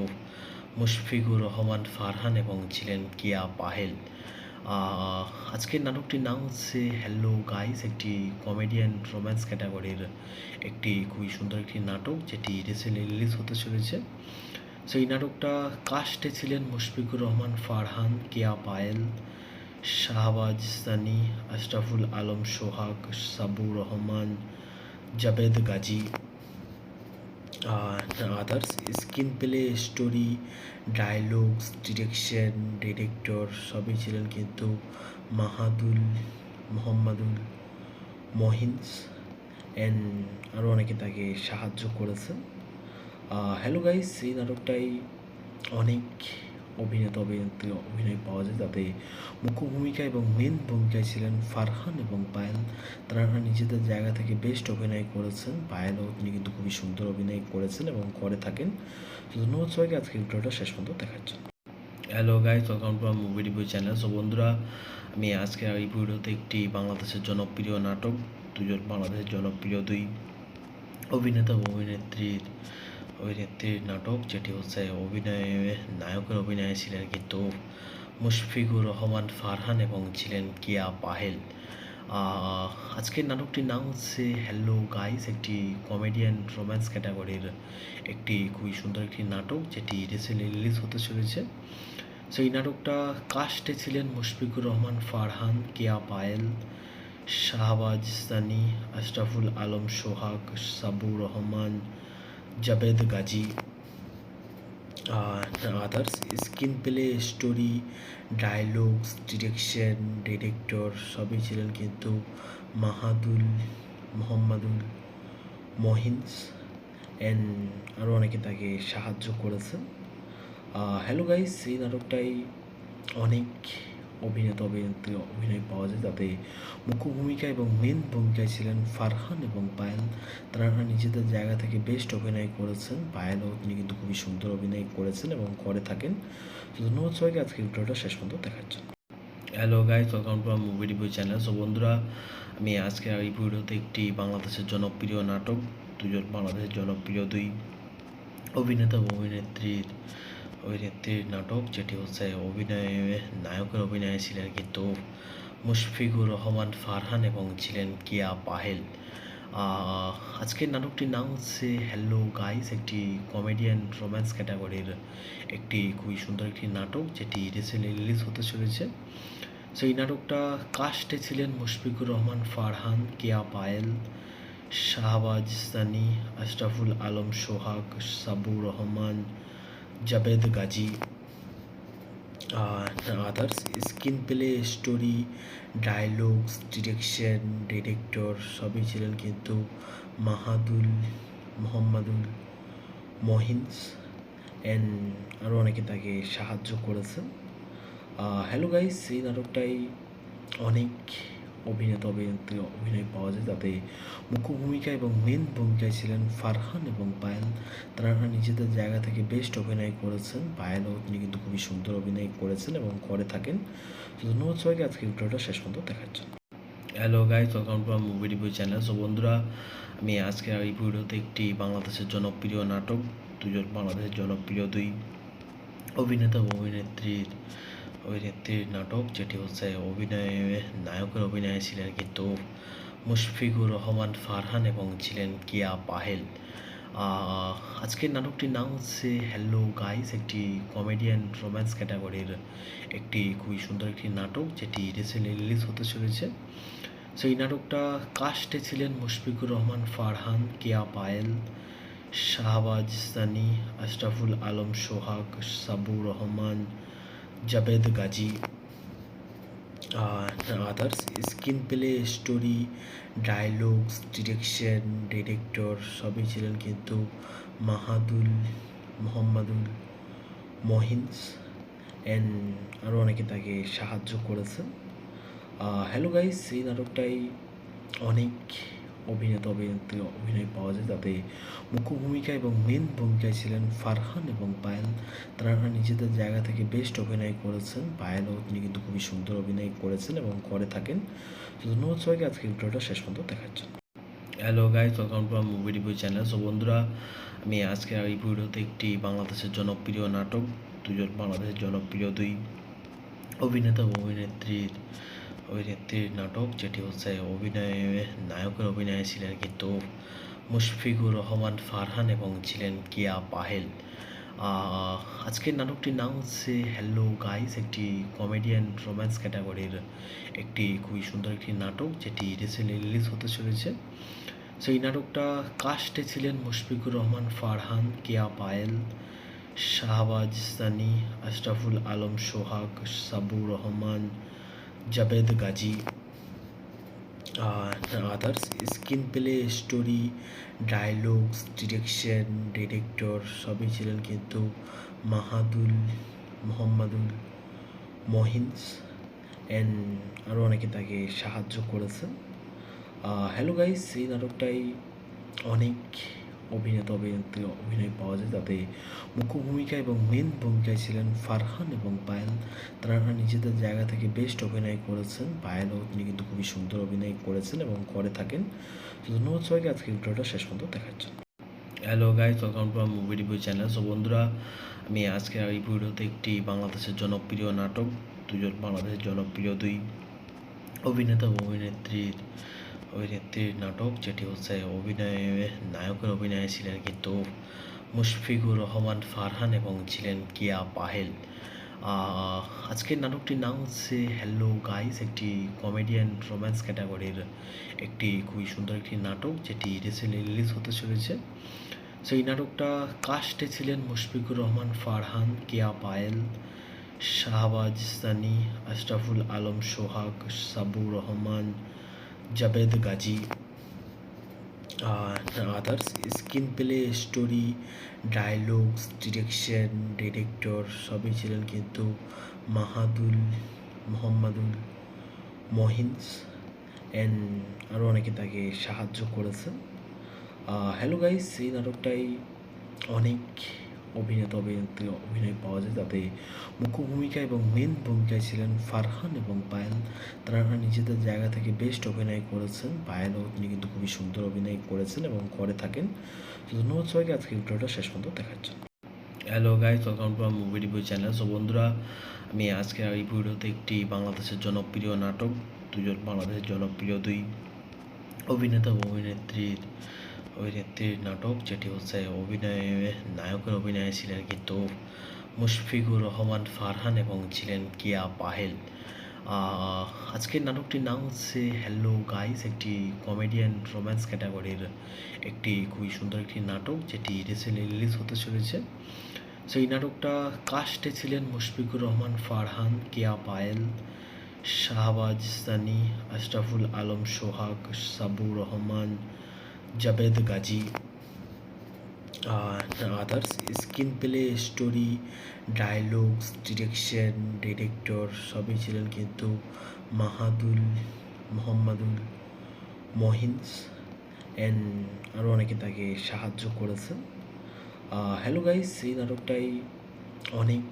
মুশফিকুর রহমান ফারহান এবং ছিলেন কিয়া পাহেল। আজকের নাটকটির নাম হচ্ছে হ্যালো গাইস, একটি কমেডিয়ান রোম্যান্স ক্যাটাগরির একটি খুবই সুন্দর একটি নাটক, যেটি রিসেন্টলি রিলিজ হতে চলেছে। সো এই নাটকটা কাস্টে ছিলেন মুশফিকুর রহমান ফারহান, কিয়া Payel, Shahbaz Sunny, Ashraful Alam Sohag, Sabur Rahman, Jabed Gazi, others. Screenplay, story, dialogues, director সবই ছিলেন কিন্তু মোহাম্মদুল মহিন্স অ্যান্ড আরও অনেকে তাকে সাহায্য করেছেন। হ্যালো গাইস, এই নাটকটাই অনেক অভিনেত্রী অভিনয় পাওয়া যায়, যাতে মুখ্য ভূমিকা এবং মেন ভূমিকায় ছিলেন ফারহান এবং পায়েল। তারা নিজেদের জায়গা থেকে বেস্ট অভিনয় করেছেন। পায়েলও তিনি কিন্তু খুবই সুন্দর অভিনয় করেছেন এবং করে থাকেন। তো ধন্যবাদ সবাইকে আজকে ভিডিওটা শেষ পর্যন্ত দেখার জন্য। হ্যালো গাইস, ওয়েলকাম টু আমার মুভি রিভিউ চ্যানেল। সো বন্ধুরা, আমি আজকে এই ভিডিওতে একটি বাংলাদেশের জনপ্রিয় নাটক, বাংলাদেশের জনপ্রিয় দুই অভিনেতা ও অভিনেত্রীর নাটক, যেটি হচ্ছে নায়কের অভিনয়ে ছিলেন কিন্তু মুশফিকুর রহমান ফারহান এবং ছিলেন কিয়া পাহেল। আজকের নাটকটির নাম হচ্ছে হ্যালো গাইস, একটি কমেডিয়ান রোম্যান্স ক্যাটাগরির একটি খুবই সুন্দর একটি নাটক, যেটি রিসেন্টলি রিলিজ হতে চলেছে। সো এই নাটকটা কাস্টে ছিলেন মুশফিকুর রহমান ফারহান, কিয়া Payel, Shahbaz Sunny, Ashraful Alam Sohag, Sabur Rahman, Jabed Gazi, others. Screenplay, story, dialogues, director সবই ছিলেন কিন্তু মোহাম্মদুল মহিন্স অ্যান্ড আরও অনেকে তাকে সাহায্য করেছেন। হ্যালো গাইস, এই নাটকটাই অনেক অভিনেত্রী অভিনয় পাওয়া যায়, যাতে মুখ্য ভূমিকা এবং মেন ভূমিকায় ছিলেন ফারহান এবং পায়েল। তারা নিজেদের জায়গা থেকে বেস্ট অভিনয় করেছেন। পায়েলও তিনি কিন্তু খুবই সুন্দর অভিনয় করেছেন এবং করে থাকেন। তো ধন্যবাদ সবাইকে আজকে ভিডিওটা শেষ পর্যন্ত দেখার জন্য। হ্যালো গাইস, ওয়েলকাম টু আমার মুভি রিভিউ চ্যানেল। সো বন্ধুরা, আমি আজকে এই ভিডিওতে একটি বাংলাদেশের জনপ্রিয় নাটক, বাংলাদেশের জনপ্রিয় দুই অভিনেতা ও অভিনেত্রীর নাটক, যেটি হচ্ছে নায়কের অভিনয়ে ছিলেন কিন্তু মুশফিকুর রহমান ফারহান এবং ছিলেন কিয়া পাহেল। আজকের নাটকটির নাম হচ্ছে হ্যালো গাইস, একটি কমেডিয়ান রোম্যান্স ক্যাটাগরির একটি খুবই সুন্দর একটি নাটক, যেটি রিসেন্টলি রিলিজ হতে চলেছে। সো এই নাটকটা কাস্টে ছিলেন মুশফিকুর রহমান ফারহান, কিয়া Payel, Shahbaz Sunny, Ashraful Alam Sohag, Sabur Rahman, Jabed Gazi, others. Screenplay, story, dialogues, director সবই ছিলেন কিন্তু মোহাম্মদুল মহিন্স অ্যান্ড আরও অনেকে তাকে সাহায্য করেছেন। হ্যালো গাইস, এই নাটকটাই অনেক অভিনেত্রী অভিনয় পাওয়া যায়, যাতে মুখ্য ভূমিকা এবং মেন ভূমিকায় ছিলেন ফারহান এবং পায়েল। তারা নিজেদের জায়গা থেকে বেস্ট অভিনয় করেছেন। পায়েলও তিনি কিন্তু খুবই সুন্দর অভিনয় করেছেন এবং করে থাকেন। তো ধন্যবাদ সবাইকে আজকে ভিডিওটা শেষ পর্যন্ত দেখার জন্য। হ্যালো গাইস, ওয়েলকাম টু আমার মুভি রিভিউ চ্যানেল। সো বন্ধুরা, আমি আজকে এই ভিডিওতে একটি বাংলাদেশের জনপ্রিয় নাটক, বাংলাদেশের জনপ্রিয় দুই অভিনেতা ও অভিনেত্রীর নাটক, যেটি হচ্ছে নায়কের অভিনয়ে ছিলেন কিন্তু মুশফিকুর রহমান ফারহান এবং ছিলেন কিয়া পাহেল। আজকের নাটকটির নাম হচ্ছে হ্যালো গাইস, একটি কমেডিয়ান রোম্যান্স ক্যাটাগরির একটি খুবই সুন্দর একটি নাটক, যেটি রিসেন্টলি রিলিজ হতে চলেছে। সো এই নাটকটা কাস্টে ছিলেন মুশফিকুর রহমান ফারহান, কেয়া Payel, Shahbaz Sunny, Ashraful Alam Sohag, Sabur Rahman, Jabed Gazi, others. Screenplay, story, dialogues, direction, director সবই ছিলেন কিন্তু মোহাম্মদুল মহিন্স অ্যান্ড আরও অনেকে তাকে সাহায্য করেছে। হ্যালো গাইস, এই নাটকটাই অনেক অভিনেত্রী অভিনয় পাওয়া যায়, তাতে মুখ্য ভূমিকা এবং মেন ভূমিকায় ছিলেন ফারহান এবং পায়েল। তারা নিজেদের জায়গা থেকে বেস্ট অভিনয় করেছেন। পায়েলও তিনি কিন্তু খুবই সুন্দর অভিনয় করেছেন এবং করে থাকেন। তো ধন্যবাদ সবাইকে আজকে ভিডিওটা শেষ পর্যন্ত দেখার জন্য। হ্যালো গাইস, ওয়েলকাম টু আমার মুভি রিভিউ চ্যানেল। সো বন্ধুরা, আমি আজকে এই ভিডিওতে একটি বাংলাদেশের জনপ্রিয় নাটক, বাংলাদেশের জনপ্রিয় দুই অভিনেতা ও অভিনেত্রীর নাটক, যেটি হচ্ছে নায়কের অভিনয়ে ছিলেন কিন্তু মুশফিকুর রহমান ফারহান এবং ছিলেন কিয়া পাহেল। আজকের নাটকটির নাম হচ্ছে হ্যালো গাইস, একটি কমেডিয়ান রোম্যান্স ক্যাটাগরির একটি খুবই সুন্দর একটি নাটক, যেটি রিসেন্টলি রিলিজ হতে চলেছে। সো এই নাটকটা কাস্টে ছিলেন মুশফিকুর রহমান ফারহান, কেয়া Payel, Shahbaz Sunny, Ashraful Alam Sohag, Sabur Rahman, Jabed Gazi, others. Screenplay, story, dialogues, direction, director সবই ছিলেন কিন্তু মোহাম্মদুল মহিন্স অ্যান্ড আরও অনেকে তাকে সাহায্য করেছে। হ্যালো গাইস, এই নাটকটাই অনেক অভিনেত্রী অভিনয় পাওয়া যায়, তাতে মুখ্য ভূমিকা এবং মেন ভূমিকায় ছিলেন ফারহান এবং পায়েল। তারা নিজেদের জায়গা থেকে বেস্ট অভিনয় করেছেন। পায়েলও তিনি কিন্তু খুবই সুন্দর অভিনয় করেছেন এবং করে থাকেন। তো ধন্যবাদ সবাইকে আজকে ভিডিওটা শেষ পর্যন্ত দেখার জন্য। হ্যালো গাইস, ওয়েলকাম টু আমার মুভি রিভিউ চ্যানেল। সো বন্ধুরা, আমি আজকে এই ভিডিওতে একটি বাংলাদেশের জনপ্রিয় নাটক, বাংলাদেশের জনপ্রিয় দুই অভিনেতা ও অভিনেত্রীর নাটক, যেটি হচ্ছে নায়কের অভিনয়ে ছিলেন কিন্তু মুশফিকুর রহমান ফারহান এবং ছিলেন কিয়া পাহেল। আজকের নাটকটির নাম হচ্ছে হ্যালো গাইস, একটি কমেডিয়ান রোম্যান্স ক্যাটাগরির একটি খুবই সুন্দর একটি নাটক, যেটি রিসেন্টলি রিলিজ হতে চলেছে। সো এই নাটকটা কাস্টে ছিলেন মুশফিকুর রহমান ফারহান, কেয়া Payel, Shahbaz Sunny, Ashraful Alam Sohag, Sabur Rahman, Jabed Gazi, others. Screenplay, story, dialogues, direction, director সবই ছিলেন কিন্তু মোহাম্মদুল মহিন্স অ্যান্ড আরও অনেকে তাকে সাহায্য করেছে। হ্যালো গাইস, এই নাটকটাই অনেক অভিনেত্রী অভিনয় পাওয়া যায়, তাতে মুখ্য ভূমিকা এবং মেন ভূমিকায় ছিলেন ফারহান এবং পায়েল। তারা নিজেদের জায়গা থেকে বেস্ট অভিনয় করেছেন। পায়েলও তিনি কিন্তু খুবই সুন্দর অভিনয় করেছেন এবং করে থাকেন। তো ধন্যবাদ সবাইকে আজকে ভিডিওটা শেষ পর্যন্ত দেখার জন্য। হ্যালো গাইস, ওয়েলকাম টু আমার মুভি রিভিউ চ্যানেল। সো বন্ধুরা, আমি আজকে এই ভিডিওতে একটি বাংলাদেশের জনপ্রিয় নাটক, বাংলাদেশের জনপ্রিয় দুই অভিনেতা ও অভিনেত্রীর নাটক, যেটি হচ্ছে নায়কের অভিনয়ে ছিলেন কিন্তু মুশফিকুর রহমান ফারহান এবং ছিলেন কিয়া পাহেল। আজকের নাটকটির নাম হচ্ছে হ্যালো গাইস, একটি কমেডিয়ান রোম্যান্স ক্যাটাগরির একটি খুবই সুন্দর একটি নাটক, যেটি রিসেন্টলি রিলিজ হতে চলেছে। সো এই নাটকটা কাস্টে ছিলেন মুশফিকুর রহমান ফারহান, কেয়া Payel, Shahbaz Sunny, Ashraful Alam Sohag, Sabur Rahman, Jabed Gazi, others. Screenplay, story, dialogues, direction, director সবই ছিলেন কিন্তু মোহাম্মদুল মহিন্স অ্যান্ড আরও অনেকে তাকে সাহায্য করেছে। হ্যালো গাইস, এই নাটকটাই অনেক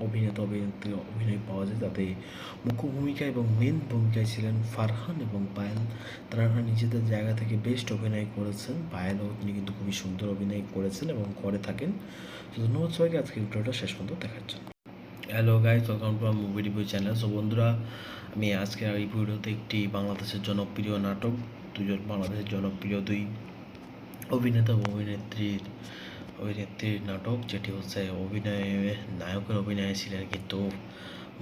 অভিনেত্রী অভিনয় পাওয়া যায়, তাতে মুখ্য ভূমিকা এবং মেন ভূমিকায় ছিলেন ফারহান এবং পায়েল। তারা নিজেদের জায়গা থেকে বেস্ট অভিনয় করেছেন। পায়েলও তিনি কিন্তু খুবই সুন্দর অভিনয় করেছেন এবং করে থাকেন। তো ধন্যবাদ সবাইকে আজকে ভিডিওটা শেষ পর্যন্ত দেখার জন্য। হ্যালো গাইস, ওয়েলকাম টু আমার মুভি রিভিউ চ্যানেল। সো বন্ধুরা, আমি আজকে এই ভিডিওতে একটি বাংলাদেশের জনপ্রিয় নাটক, বাংলাদেশের জনপ্রিয় দুই অভিনেতা ও অভিনেত্রীর নাটক, যেটি হচ্ছে অভিনয়ে নায়কের অভিনয়ে ছিলেন কিন্তু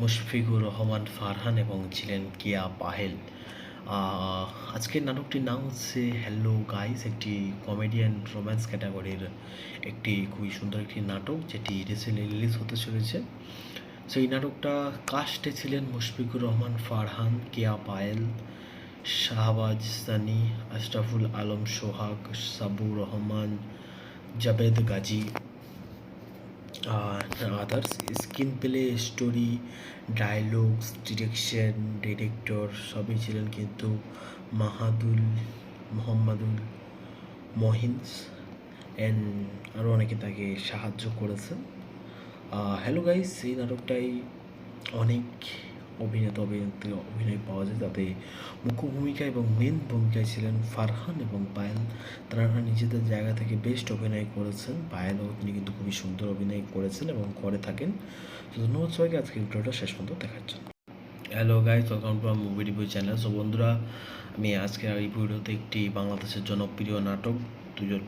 মুশফিকুর রহমান ফারহান এবং ছিলেন কিয়া পাহেল। আহ, আজকের নাটকটির নাম হচ্ছে হ্যালো গাইস, একটি কমেডিয়ান রোম্যান্স ক্যাটাগরির একটি খুবই সুন্দর একটি নাটক, যেটি রিসেন্টলি রিলিজ হতে চলেছে। সো এই নাটকটা কাস্টে ছিলেন মুশফিকুর রহমান ফারহান, কেয়া Payel, Shahbaz Sunny, Ashraful Alam Sohag, Sabur Rahman, Jabed Gazi, others. Screenplay, story, dialogues, direction, director সবই ছিলেন কিন্তু মোহাম্মদুল মহিন্স অ্যান্ড আরও অনেকে তাকে সাহায্য করেছেন। হ্যালো গাইস, এই নাটকটাই অনেক অভিনেত্রী অভিনয় পাওয়া যায়, তাতে মুখ্য ভূমিকা এবং মেন ভূমিকায় ছিলেন ফারহান এবং পায়েল। তারা নিজেদের জায়গা থেকে বেস্ট অভিনয় করেছেন। পায়েলও তিনি কিন্তু খুবই সুন্দর অভিনয় করেছেন এবং করে থাকেন। তো ধন্যবাদ সবাইকে আজকে ভিডিওটা শেষ পর্যন্ত দেখার জন্য। Hello guys, welcome to movie review channel. So বন্ধুরা, আমি আজকে এই ভিডিওতে একটি বাংলাদেশের জনপ্রিয় নাটক,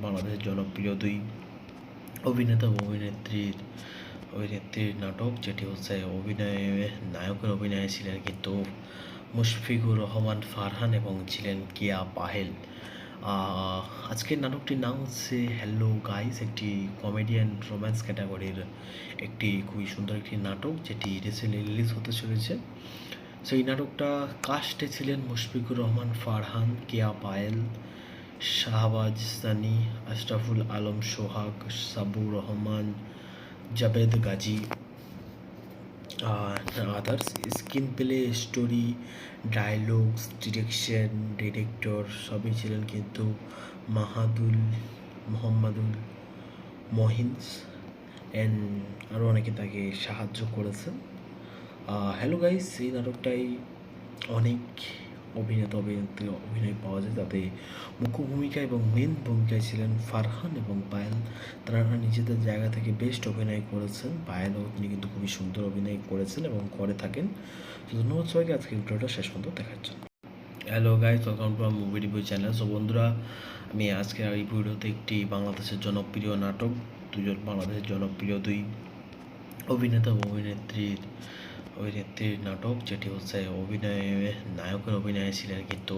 বাংলাদেশের জনপ্রিয় দুই অভিনেতা ও অভিনেত্রীর নাটক, যেটি হচ্ছে অভিনয়ে নায়কের অভিনয়ে ছিলেন কিন্তু মুশফিকুর রহমান ফারহান এবং ছিলেন কিয়া পাহেল। আজকের নাটকটির নাম হচ্ছে হ্যালো গাইস, একটি কমেডিয়ান রোম্যান্স ক্যাটাগরির একটি খুবই সুন্দর একটি নাটক, যেটি রিসেন্টলি রিলিজ হতে চলেছে। সো এই নাটকটা কাস্টে ছিলেন মুশফিকুর রহমান ফারহান, কেয়া Payel, Shahbaz Sunny, Ashraful Alam Sohag, Sabur Rahman, Jabed Gazi, others. Screenplay, story, dialogues, direction, director সবই ছিলেন কিন্তু মোহাম্মদুল মহিন্স অ্যান্ড আরও অনেকে তাকে সাহায্য করেছেন। হ্যালো গাইস, এই নাটকটাই অনেক অভিনেত্রী অভিনয় পাওয়া যায়, তাতে মুখ্য ভূমিকা এবং মেন ভূমিকায় ছিলেন ফারহান এবং পায়েল। তারা নিজেদের জায়গা থেকে বেস্ট অভিনয় করেছেন। পায়েলও তিনি কিন্তু খুবই সুন্দর অভিনয় করেছেন এবং করে থাকেন। তো ধন্যবাদ সবাইকে আজকে ভিডিওটা শেষ পর্যন্ত দেখার জন্য। Hello guys, welcome to movie review channel. So বন্ধুরা, আমি আজকে এই ভিডিওতে একটি বাংলাদেশের জনপ্রিয় নাটক, বাংলাদেশের জনপ্রিয় দুই অভিনেতা ও অভিনেত্রীর নাটক, যেটি হচ্ছে অভিনয়ে নায়কের অভিনয়ে ছিলেন কিন্তু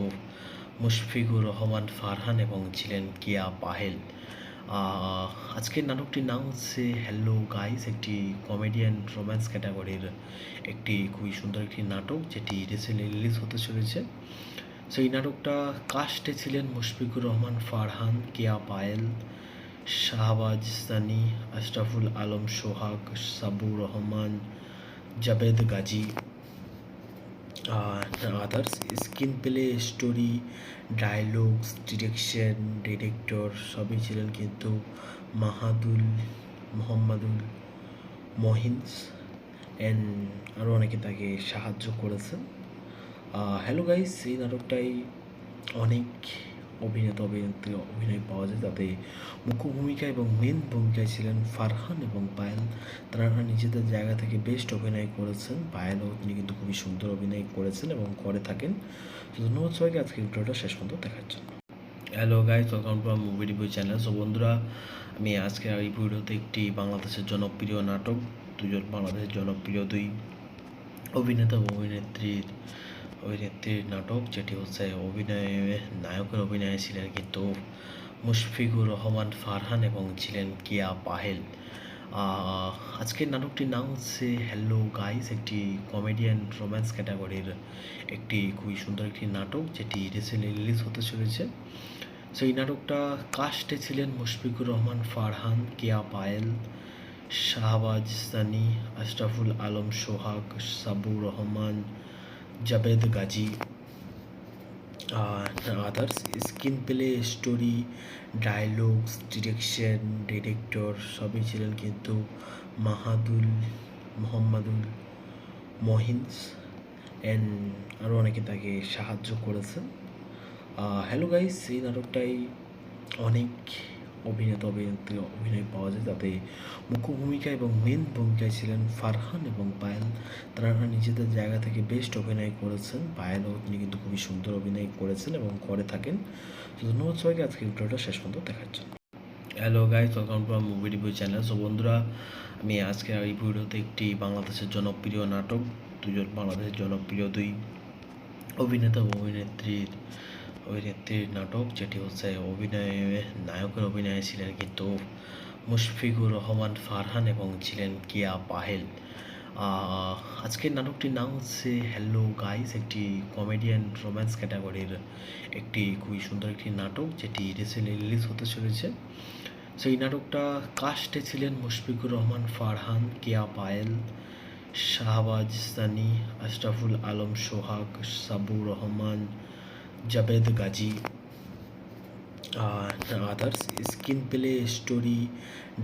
মুশফিকুর রহমান ফারহান এবং ছিলেন কিয়া পাহেল। আজকের নাটকটির নাম হচ্ছে হ্যালো গাইস, একটি কমেডিয়ান রোম্যান্স ক্যাটাগরির একটি খুবই সুন্দর একটি নাটক, যেটি রিসেন্টলি রিলিজ হতে চলেছে। সো এই নাটকটা কাস্টে ছিলেন মুশফিকুর রহমান ফারহান, কিয়া Payel, Shahbaz Sunny, Ashraful Alam Sohag, Sabur Rahman, Jabed Gazi, others. Screenplay, story, dialogues, direction, director সবই ছিলেন কিন্তু মোহাম্মদুল মহিন্স অ্যান্ড আরও অনেকে তাকে সাহায্য করেছেন। হ্যালো গাইস, এই নাটকটাই অনেক অভিনেত্রী অভিনয় পাওয়া যায়, তাতে মুখ্য ভূমিকা এবং মেন ভূমিকায় ছিলেন ফারহান এবং পায়েল। তারা নিজেদের জায়গা থেকে বেস্ট অভিনয় করেছেন। পায়েলও তিনি কিন্তু খুবই সুন্দর অভিনয় করেছেন এবং করে থাকেন। তো ধন্যবাদ সবাইকে আজকে ভিডিওটা শেষ পর্যন্ত দেখার জন্য। Hello guys, welcome to movie review channel. So বন্ধুরা, আমি আজকে এই ভিডিওতে একটি বাংলাদেশের জনপ্রিয় নাটক, বাংলাদেশের জনপ্রিয় দুই অভিনেতা ও অভিনেত্রীর নাটক, যেটি হচ্ছে অভিনয়ে নায়কের অভিনয়ে ছিলেন কিন্তু মুশফিকুর রহমান ফারহান এবং ছিলেন কিয়া পাহেল। আজকের নাটকটির নাম হচ্ছে হ্যালো গাইস, একটি কমেডিয়ান রোম্যান্স ক্যাটাগরির একটি খুবই সুন্দর একটি নাটক, যেটি রিসেন্টলি রিলিজ হতে চলেছে। সো এই নাটকটা কাস্টে ছিলেন মুশফিকুর রহমান ফারহান, কিয়া Payel, Shahbaz Sunny, Ashraful Alam Sohag, Sabur Rahman, Jabed Gazi, others. Screenplay, story, dialogues, direction, director সবই ছিলেন কিন্তু মোহাম্মদুল মহিন্স অ্যান্ড আরও অনেকে তাকে সাহায্য করেছেন। হ্যালো গাইস, এই নাটকটাই অনেক অভিনেত্রী অভিনয় পাওয়া যায়, তাতে মুখ্য ভূমিকা এবং মেন ভূমিকায় ছিলেন ফারহান এবং পায়েল। তারা নিজেদের জায়গা থেকে বেস্ট অভিনয় করেছেন। পায়েলও তিনি কিন্তু খুবই সুন্দর অভিনয় করেছেন এবং করে থাকেন। তো ধন্যবাদ সবাইকে আজকে ভিডিওটা শেষ পর্যন্ত দেখার জন্য। Hello guys, welcome to movie review channel. So বন্ধুরা, আমি আজকে এই ভিডিওতে একটি বাংলাদেশের জনপ্রিয় নাটক, বাংলাদেশের জনপ্রিয় দুই অভিনেতা ও অভিনেত্রীর নাটক, যেটি হচ্ছে নায়কের অভিনয়ে ছিলেন কিন্তু মুশফিকুর রহমান ফারহান এবং ছিলেন কিয়া পাহেল। আজকের নাটকটির নাম হচ্ছে হ্যালো গাইস, একটি কমেডিয়ান রোম্যান্স ক্যাটাগরির একটি খুবই সুন্দর একটি নাটক, যেটি রিসেন্টলি রিলিজ হতে চলেছে। সো এই নাটকটা কাস্টে ছিলেন মুশফিকুর রহমান ফারহান, কিয়া Payel, Shahbaz Sunny, Ashraful Alam Sohag, Sabur Rahman, Jabed Gazi, others. Screenplay, story,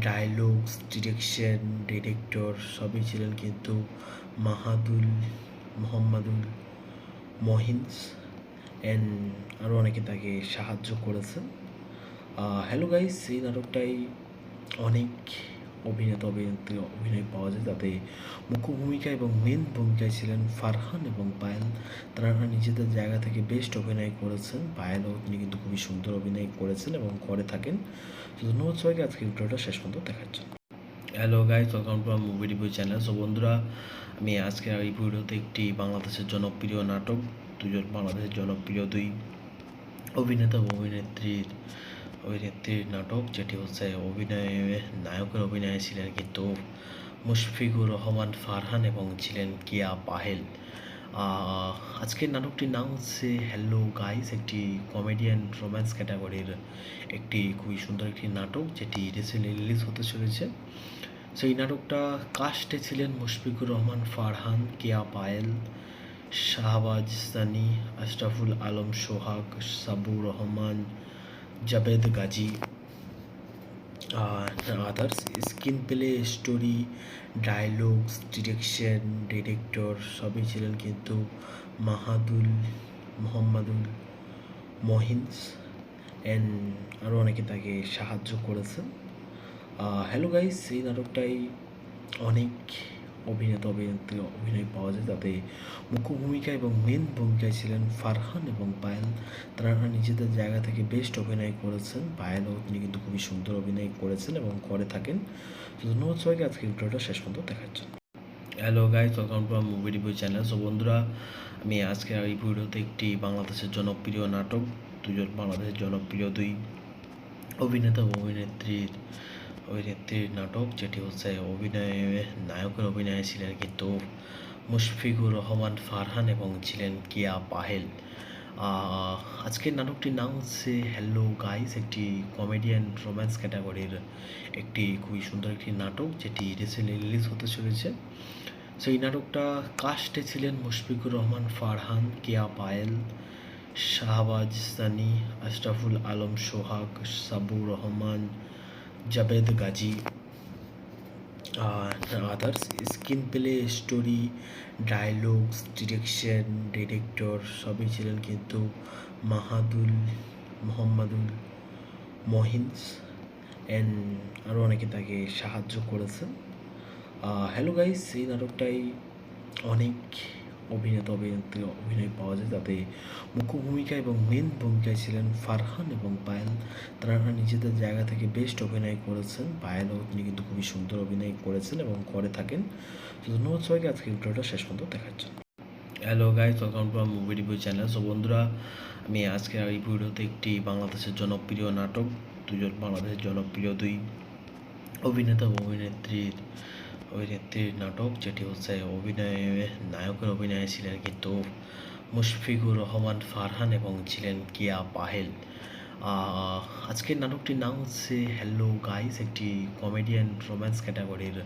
dialogues, director সবই ছিলেন কিন্তু মোহাম্মদুল মহিন্স অ্যান্ড আরও অনেকে তাকে সাহায্য করেছেন। হ্যালো গাইস, এই নাটকটাই অনেক অভিনেত্রী অভিনয় পাওয়া যায়, তাতে মুখ্য ভূমিকা এবং মেন ভূমিকায় ছিলেন ফারহান এবং পায়েল। তারা নিজেদের জায়গা থেকে বেস্ট অভিনয় করেছেন। পায়েলও তিনি কিন্তু খুবই সুন্দর অভিনয় করেছেন এবং করে থাকেন। তো ধন্যবাদ সবাইকে আজকে ভিডিওটা শেষ পর্যন্ত দেখার জন্য। Hello guys, welcome to movie review channel. So বন্ধুরা, আমি আজকে এই ভিডিওতে একটি বাংলাদেশের জনপ্রিয় নাটক, বাংলাদেশের জনপ্রিয় দুই অভিনেতা ও অভিনেত্রীর নাটক, যেটি হচ্ছে নায়কের অভিনয়ে ছিলেন কিন্তু মুশফিকুর রহমান ফারহান এবং ছিলেন কিয়া পাহেল। আজকের নাটকটির নাম হচ্ছে হ্যালো গাইস, একটি কমেডিয়ান রোম্যান্স ক্যাটাগরির একটি খুবই সুন্দর একটি নাটক, যেটি রিসেন্টলি রিলিজ হতে চলেছে। সো এই নাটকটা কাস্টে ছিলেন মুশফিকুর রহমান ফারহান, কিয়া Payel, Shahbaz Sunny, Ashraful Alam Sohag, Sabur Rahman, Jabed Gazi, others. Screenplay, story, dialogues, director সবই ছিলেন কিন্তু মোহাম্মদুল মহিন্স অ্যান্ড আরও অনেকে তাকে সাহায্য করেছেন। হ্যালো গাইস, এই নাটকটাই অনেক অভিনেত্রী অভিনয় পাওয়া যায়, তাতে মুখ্য ভূমিকা এবং মেন ভূমিকায় ছিলেন ফারহান এবং পায়েল। তারা নিজেদের জায়গা থেকে বেস্ট অভিনয় করেছেন। পায়েলও তিনি কিন্তু খুবই সুন্দর অভিনয় করেছেন এবং করে থাকেন। তো ধন্যবাদ সবাইকে আজকে ভিডিওটা শেষ পর্যন্ত দেখার জন্য। Hello guys, welcome to movie review channel. So বন্ধুরা, আমি আজকে এই ভিডিওতে একটি বাংলাদেশের জনপ্রিয় নাটক, বাংলাদেশের জনপ্রিয় দুই অভিনেতা ও অভিনেত্রীর নাটক, যেটি হচ্ছে নায়কের অভিনয়ে ছিলেন কিন্তু মুশফিকুর রহমান ফারহান এবং ছিলেন কিয়া পাহেল। আজকের নাটকটির নাম হচ্ছে হ্যালো গাইস, একটি কমেডিয়ান রোম্যান্স ক্যাটাগরির একটি খুবই সুন্দর একটি নাটক, যেটি রিসেন্টলি রিলিজ হতে চলেছে। সো এই নাটকটা কাস্টে ছিলেন মুশফিকুর রহমান ফারহান, কিয়া Payel, Shahbaz Sunny, Ashraful Alam Sohag, Sabur Rahman, Jabed Gazi, others. Screenplay, story, dialogues, director সবই ছিলেন কিন্তু মোহাম্মদুল মহিন্স অ্যান্ড আরও অনেকে তাকে সাহায্য করেছেন। হ্যালো গাইস, এই নাটকটাই অনেক অভিনেত্রী অভিনয় পাওয়া যায়, তাতে মুখ্য ভূমিকা এবং মেন ভূমিকায় ছিলেন ফারহান এবং পায়েল। তারা নিজেদের জায়গা থেকে বেস্ট অভিনয় করেছেন। পায়েলও তিনি কিন্তু খুবই সুন্দর অভিনয় করেছেন এবং করে থাকেন। তো ধন্যবাদ সবাইকে আজকে ভিডিওটা শেষ পর্যন্ত দেখার জন্য। Hello guys, welcome to movie review channel. So বন্ধুরা, আমি আজকে এই ভিডিওতে একটি বাংলাদেশের জনপ্রিয় নাটক, বাংলাদেশের জনপ্রিয় দুই অভিনেতা ও অভিনেত্রীর নাটক, যেটি হচ্ছে নায়কের অভিনয়ে ছিলেন কিন্তু মুশফিকুর রহমান ফারহান এবং ছিলেন কিয়া পাহেল। আজকের নাটকটির নাম হচ্ছে হ্যালো গাইস, একটি কমেডিয়ান রোম্যান্স ক্যাটাগরির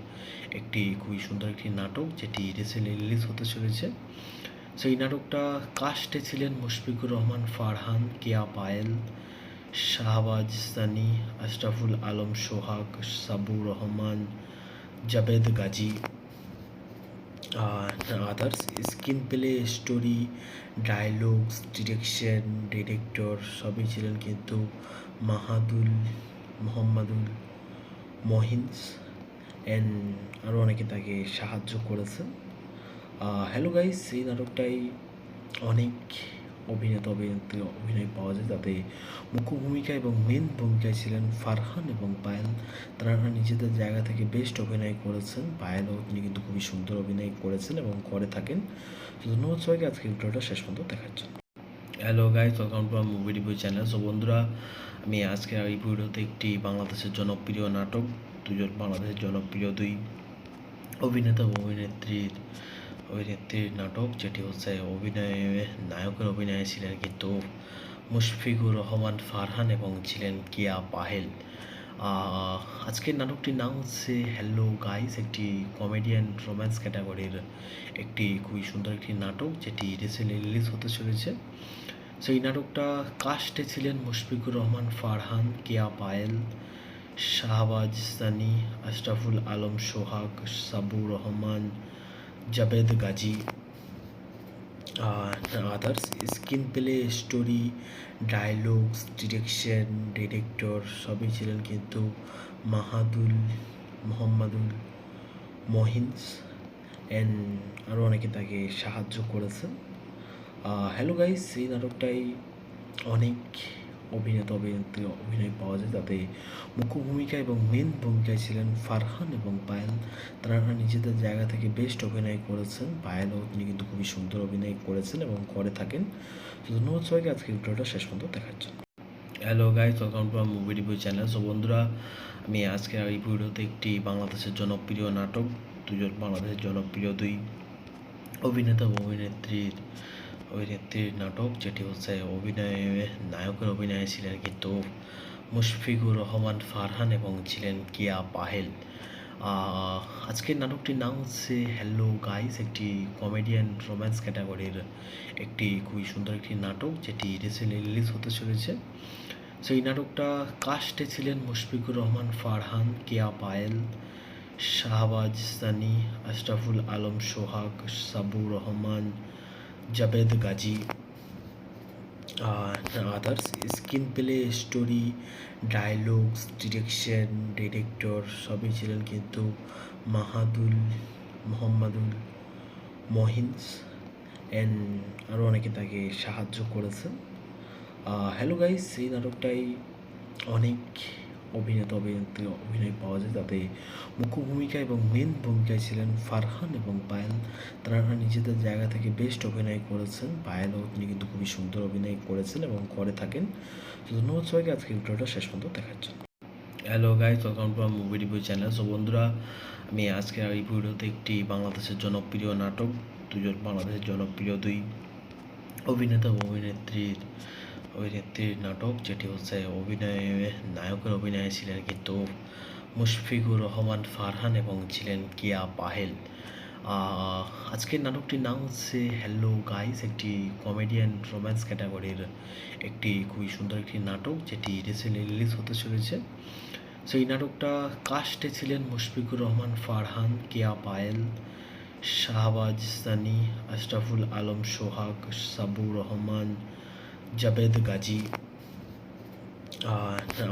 একটি খুবই সুন্দর একটি নাটক, যেটি রিসেন্টলি রিলিজ হতে চলেছে। সো এই নাটকটা কাস্টে ছিলেন মুশফিকুর রহমান ফারহান, কিয়া Payel, Shahbaz Sunny, Ashraful Alam Sohag, Sabur Rahman, Jabed Gazi, others. Screenplay, story, dialogues, director সবই ছিলেন কিন্তু মোহাম্মদুল মহিন্স অ্যান্ড আরও অনেকে তাকে সাহায্য করেছে। হ্যালো গাইস, এই নাটকটাই অনেক অভিনেত্রী অভিনয় পাওয়া যায়, যাতে মুখ্য ভূমিকা এবং মেন ভূমিকায় ছিলেন ফারহান এবং পায়েল। তারা নিজেদের জায়গা থেকে বেস্ট অভিনয় করেছেন। পায়েলও তিনি কিন্তু খুবই সুন্দর অভিনয় করেছেন এবং করে থাকেন। তো ধন্যবাদ সবাইকে আজকে ভিডিওটা শেষ পর্যন্ত দেখার জন্য। হ্যালো গাইস, ওয়েলকাম টু আমার মুভি রিভিউ চ্যানেল। সো বন্ধুরা, আমি আজকে এই ভিডিওতে একটি বাংলাদেশের জনপ্রিয় নাটক, বাংলাদেশের জনপ্রিয় দুই অভিনেতা ও অভিনেত্রীর নাটক, যেটি হচ্ছে নায়কের অভিনয়ে ছিলেন কিন্তু মুশফিকুর রহমান ফারহান এবং ছিলেন কিয়া পাহেল। আজকের নাটকটির নাম হচ্ছে হ্যালো গাইস, একটি কমেডিয়ান রোম্যান্স ক্যাটাগরির একটি খুবই সুন্দর একটি নাটক, যেটি রিসেন্টলি রিলিজ হতে চলেছে। সো এই নাটকটা কাস্টে ছিলেন মুশফিকুর রহমান ফারহান, কিয়া Payel, Shahbaz Sunny, Ashraful Alam Sohag, Sabur Rahman, Jabed Gazi, others. Screenplay, story, dialogues, director সবই ছিলেন কিন্তু মোহাম্মদুল মহিন্স অ্যান্ড আরও অনেকে তাকে সাহায্য করেছেন। হ্যালো গাইস, এই নাটকটাই অনেক অভিনেত্রী অভিনয় পাওয়া যায়, যাতে মুখ্য ভূমিকা এবং মেন ভূমিকায় ছিলেন ফারহান এবং পায়েল। তারা নিজেদের জায়গা থেকে বেস্ট অভিনয় করেছেন। পায়েলও তিনি কিন্তু খুবই সুন্দর অভিনয় করেছেন এবং করে থাকেন। তো ধন্যবাদ সবাইকে আজকে ভিডিওটা শেষ পর্যন্ত দেখার জন্য। হ্যালো গাইস, ওয়েলকাম টু আমার মুভি রিভিউ চ্যানেল। সো বন্ধুরা, আমি আজকে এই ভিডিওতে একটি বাংলাদেশের জনপ্রিয় নাটক, বাংলাদেশের জনপ্রিয় দুই অভিনেতা ও অভিনেত্রীর নাটক, যেটি হচ্ছে নায়কের অভিনয়ে ছিলেন কিন্তু মুশফিকুর রহমান ফারহান এবং ছিলেন কিয়া পাহেল। আজকের নাটকটির নাম হচ্ছে হ্যালো গাইস, একটি কমেডিয়ান রোম্যান্স ক্যাটাগরির একটি খুবই সুন্দর একটি নাটক, যেটি রিসেন্টলি রিলিজ হতে চলেছে। সো এই নাটকটা কাস্টে ছিলেন মুশফিকুর রহমান ফারহান, কিয়া Payel, Shahbaz Sunny, Ashraful Alam Sohag, Sabur Rahman, Jabed Gazi, others. Screenplay, story, dialogues, director সবই ছিলেন কিন্তু মোহাম্মদুল মহিন্স অ্যান্ড আরও অনেকে তাকে সাহায্য করেছেন। হ্যালো গাইস, এই নাটকটাই অনেক অভিনেত্রী অভিনয় পাওয়া যায়, যাতে মুখ্য ভূমিকা এবং মেন ভূমিকায় ছিলেন ফারহান এবং পায়েল। তারা নিজেদের জায়গা থেকে বেস্ট অভিনয় করেছেন। পায়েলও তিনি কিন্তু খুবই সুন্দর অভিনয় করেছেন এবং করে থাকেন। তো ধন্যবাদ সবাইকে আজকে ভিডিওটা শেষ পর্যন্ত দেখার জন্য। হ্যালো গাইস, ওয়েলকাম টু আমার মুভি রিভিউ চ্যানেল। সো বন্ধুরা, আমি আজকে এই ভিডিওতে একটি বাংলাদেশের জনপ্রিয় নাটক, বাংলাদেশের জনপ্রিয় দুই অভিনেতা ও অভিনেত্রীর নাটক, যেটি হচ্ছে নায়কের অভিনয়ে ছিলেন কিন্তু মুশফিকুর রহমান ফারহান এবং ছিলেন কিয়া পাহেল। আজকের নাটকটির নাম হচ্ছে হ্যালো গাইস, একটি কমেডিয়ান রোম্যান্স ক্যাটাগরির একটি খুবই সুন্দর একটি নাটক, যেটি রিসেন্টলি রিলিজ হতে চলেছে। সো এই নাটকটা কাস্টে ছিলেন মুশফিকুর রহমান ফারহান, কিয়া Payel, Shahbaz Sunny, Ashraful Alam Sohag, Sabur Rahman, Jabed Gazi,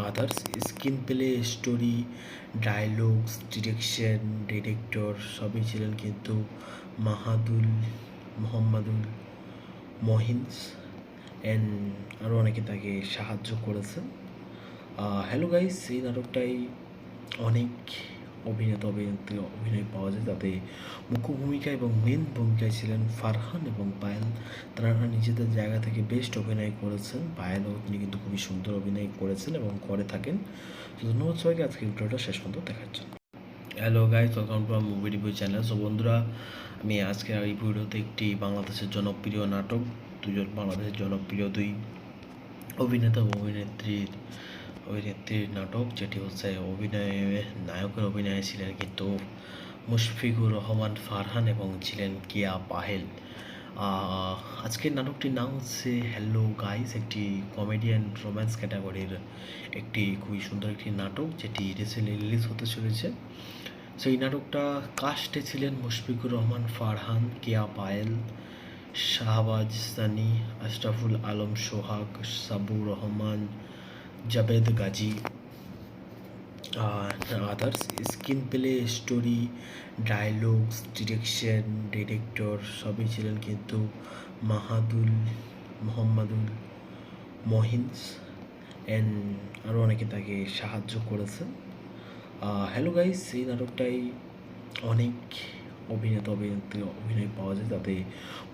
others. Screenplay, story, dialogues, director সবই ছিলেন কিন্তু মোহাম্মদুল মহিন্স অ্যান্ড আরও অনেকে তাকে সাহায্য করেছেন। হ্যালো গাইস, এই নাটকটাই অনেক অভিনেত্রী অভিনয় পাওয়া যায়, যাতে মুখ্য ভূমিকা এবং মেন ভূমিকায় ছিলেন ফারহান এবং পায়েল। তারা নিজেদের জায়গা থেকে বেস্ট অভিনয় করেছেন। পায়েলও তিনি কিন্তু খুবই সুন্দর অভিনয় করেছেন এবং করে থাকেন। তো ধন্যবাদ সবাইকে আজকে ভিডিওটা শেষ পর্যন্ত দেখার জন্য। হ্যালো গাইস, ওয়েলকাম টু আমার মুভি রিভিউ চ্যানেল। সো বন্ধুরা, আমি আজকে এই ভিডিওতে একটি বাংলাদেশের জনপ্রিয় নাটক, বাংলাদেশের জনপ্রিয় দুই অভিনেতা ও অভিনেত্রীর নাটক, যেটি হচ্ছে নায়কের অভিনয়ে ছিলেন কিন্তু মুশফিকুর রহমান ফারহান এবং ছিলেন কিয়া পাহেল। আজকের নাটকটির নাম হচ্ছে হ্যালো গাইস, একটি কমেডিয়ান রোম্যান্স ক্যাটাগরির একটি খুবই সুন্দর একটি নাটক, যেটি রিসেন্টলি রিলিজ হতে চলেছে। সো এই নাটকটা কাস্টে ছিলেন মুশফিকুর রহমান ফারহান, কিয়া Payel, Shahbaz Sunny, Ashraful Alam Sohag, Sabur Rahman, Jabed Gazi, others screenplay, story, dialogues, direction, director সবই ছিলেন কিন্তু মোহাম্মদুল মহিন্স অ্যান্ড আরও অনেকে তাকে সাহায্য করেছেন। হ্যালো গাইস, এই নাটকটাই অনেক অভিনেত্রী অভিনয় পাওয়া যায়, তাতে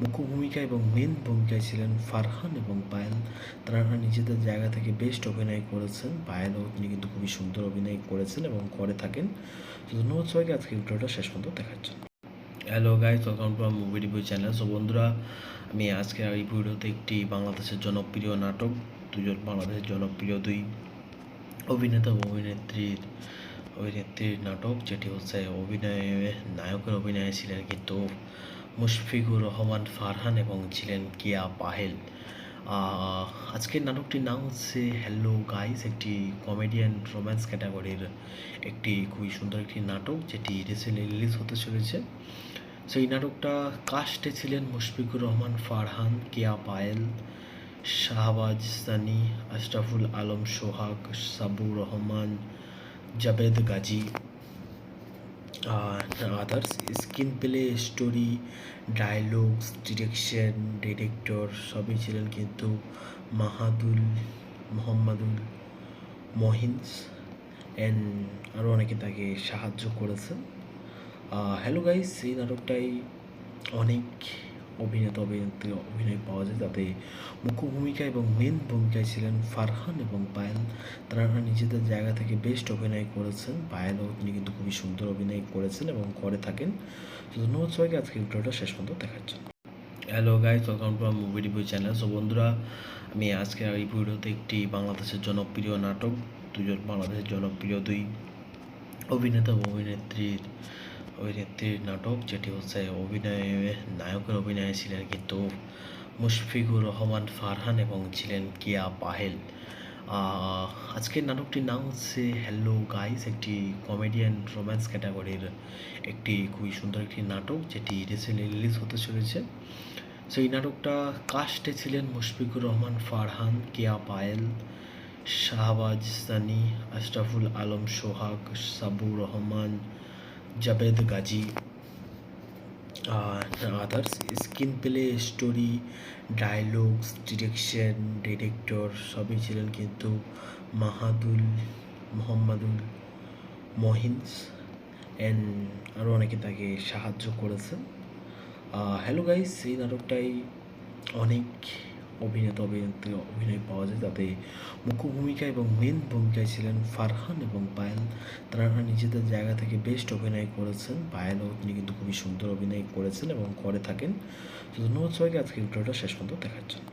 মুখ্য ভূমিকা এবং মেন ভূমিকায় ছিলেন ফারহান এবং পায়েল। তারা নিজেদের জায়গা থেকে বেস্ট অভিনয় করেছেন। পায়েলও তিনি কিন্তু খুবই সুন্দর অভিনয় করেছেন এবং করে থাকেন। তো ধন্যবাদ সবাইকে আজকে ভিডিওটা শেষ পর্যন্ত দেখার জন্য। হ্যালো গাইস, ওয়েলকাম টু আমার মুভি রিভিউ চ্যানেল। সো বন্ধুরা, আমি আজকে এই ভিডিওতে একটি বাংলাদেশের জনপ্রিয় নাটক, বাংলাদেশের জনপ্রিয় দুই অভিনেতা ও অভিনেত্রীর নাটক, যেটি হচ্ছে নায়কের অভিনয়ে ছিলেন কিন্তু মুশফিকুর রহমান ফারহান এবং ছিলেন কিয়া পাহেল। আজকের নাটকটির নাম হচ্ছে হ্যালো গাইস, একটি কমেডিয়ান রোম্যান্স ক্যাটাগরির একটি খুবই সুন্দর একটি নাটক, যেটি রিসেন্টলি রিলিজ হতে চলেছে। সো এই নাটকটা কাস্টে ছিলেন মুশফিকুর রহমান ফারহান, কিয়া Payel, Shahbaz Sunny, Ashraful Alam Sohag, Sabur Rahman, Jabed Gazi. Others screenplay, story, dialogues, direction, director সবই ছিলেন কিন্তু মোহাম্মদুল মহিন্স অ্যান্ড আরও অনেকে তাকে সাহায্য করেছেন। হ্যালো গাইস, এই নাটকটাই অনেক অভিনেত্রী অভিনয় পাওয়া যায়, তাতে মুখ্য ভূমিকা এবং মেন ভূমিকায় ছিলেন ফারহান এবং পায়েল। তারা নিজেদের জায়গা থেকে বেস্ট অভিনয় করেছেন। পায়েলও তিনি কিন্তু খুবই সুন্দর অভিনয় করেছেন এবং করে থাকেন। তো ধন্যবাদ সবাইকে আজকে ভিডিওটা শেষ পর্যন্ত দেখার জন্য। হ্যালো গাইস, ওয়েলকাম টু আমার মুভি রিভিউ চ্যানেল। সো বন্ধুরা, আমি আজকে এই ভিডিওতে একটি বাংলাদেশের জনপ্রিয় নাটক, বাংলাদেশের জনপ্রিয় দুই অভিনেতা ও অভিনেত্রীর নাটক, যেটি হচ্ছে নায়কের অভিনয়ে ছিলেন কিন্তু মুশফিকুর রহমান ফারহান এবং ছিলেন কিয়া পাহেল। আজকের নাটকটির নাম হচ্ছে হ্যালো গাইস, একটি কমেডিয়ান রোম্যান্স ক্যাটাগরির একটি খুবই সুন্দর একটি নাটক, যেটি রিসেন্টলি রিলিজ হতে চলেছে। সো এই নাটকটা কাস্টে ছিলেন মুশফিকুর রহমান ফারহান, কিয়া Payel, Shahbaz Sunny, Ashraful Alam Sohag, Sabur Rahman, Jabed Gazi. Others screenplay, story, dialogues, direction, director সবই ছিলেন কিন্তু মোহাম্মদুল মহিন্স অ্যান্ড আরও অনেকে তাকে সাহায্য করেছেন। হ্যালো গাইস, এই নাটকটাই অনেক অভিনেত্রী অভিনয় পাওয়া যায়, তাতে মুখ্য ভূমিকা এবং মেন ভূমিকায় ছিলেন ফারহান এবং পায়েল। তারা নিজেদের জায়গা থেকে বেস্ট অভিনয় করেছেন। পায়েলও তিনি কিন্তু খুবই সুন্দর অভিনয় করেছেন এবং করে থাকেন। তো ধন্যবাদ সবাইকে আজকে ভিডিওটা শেষ পর্যন্ত দেখার জন্য।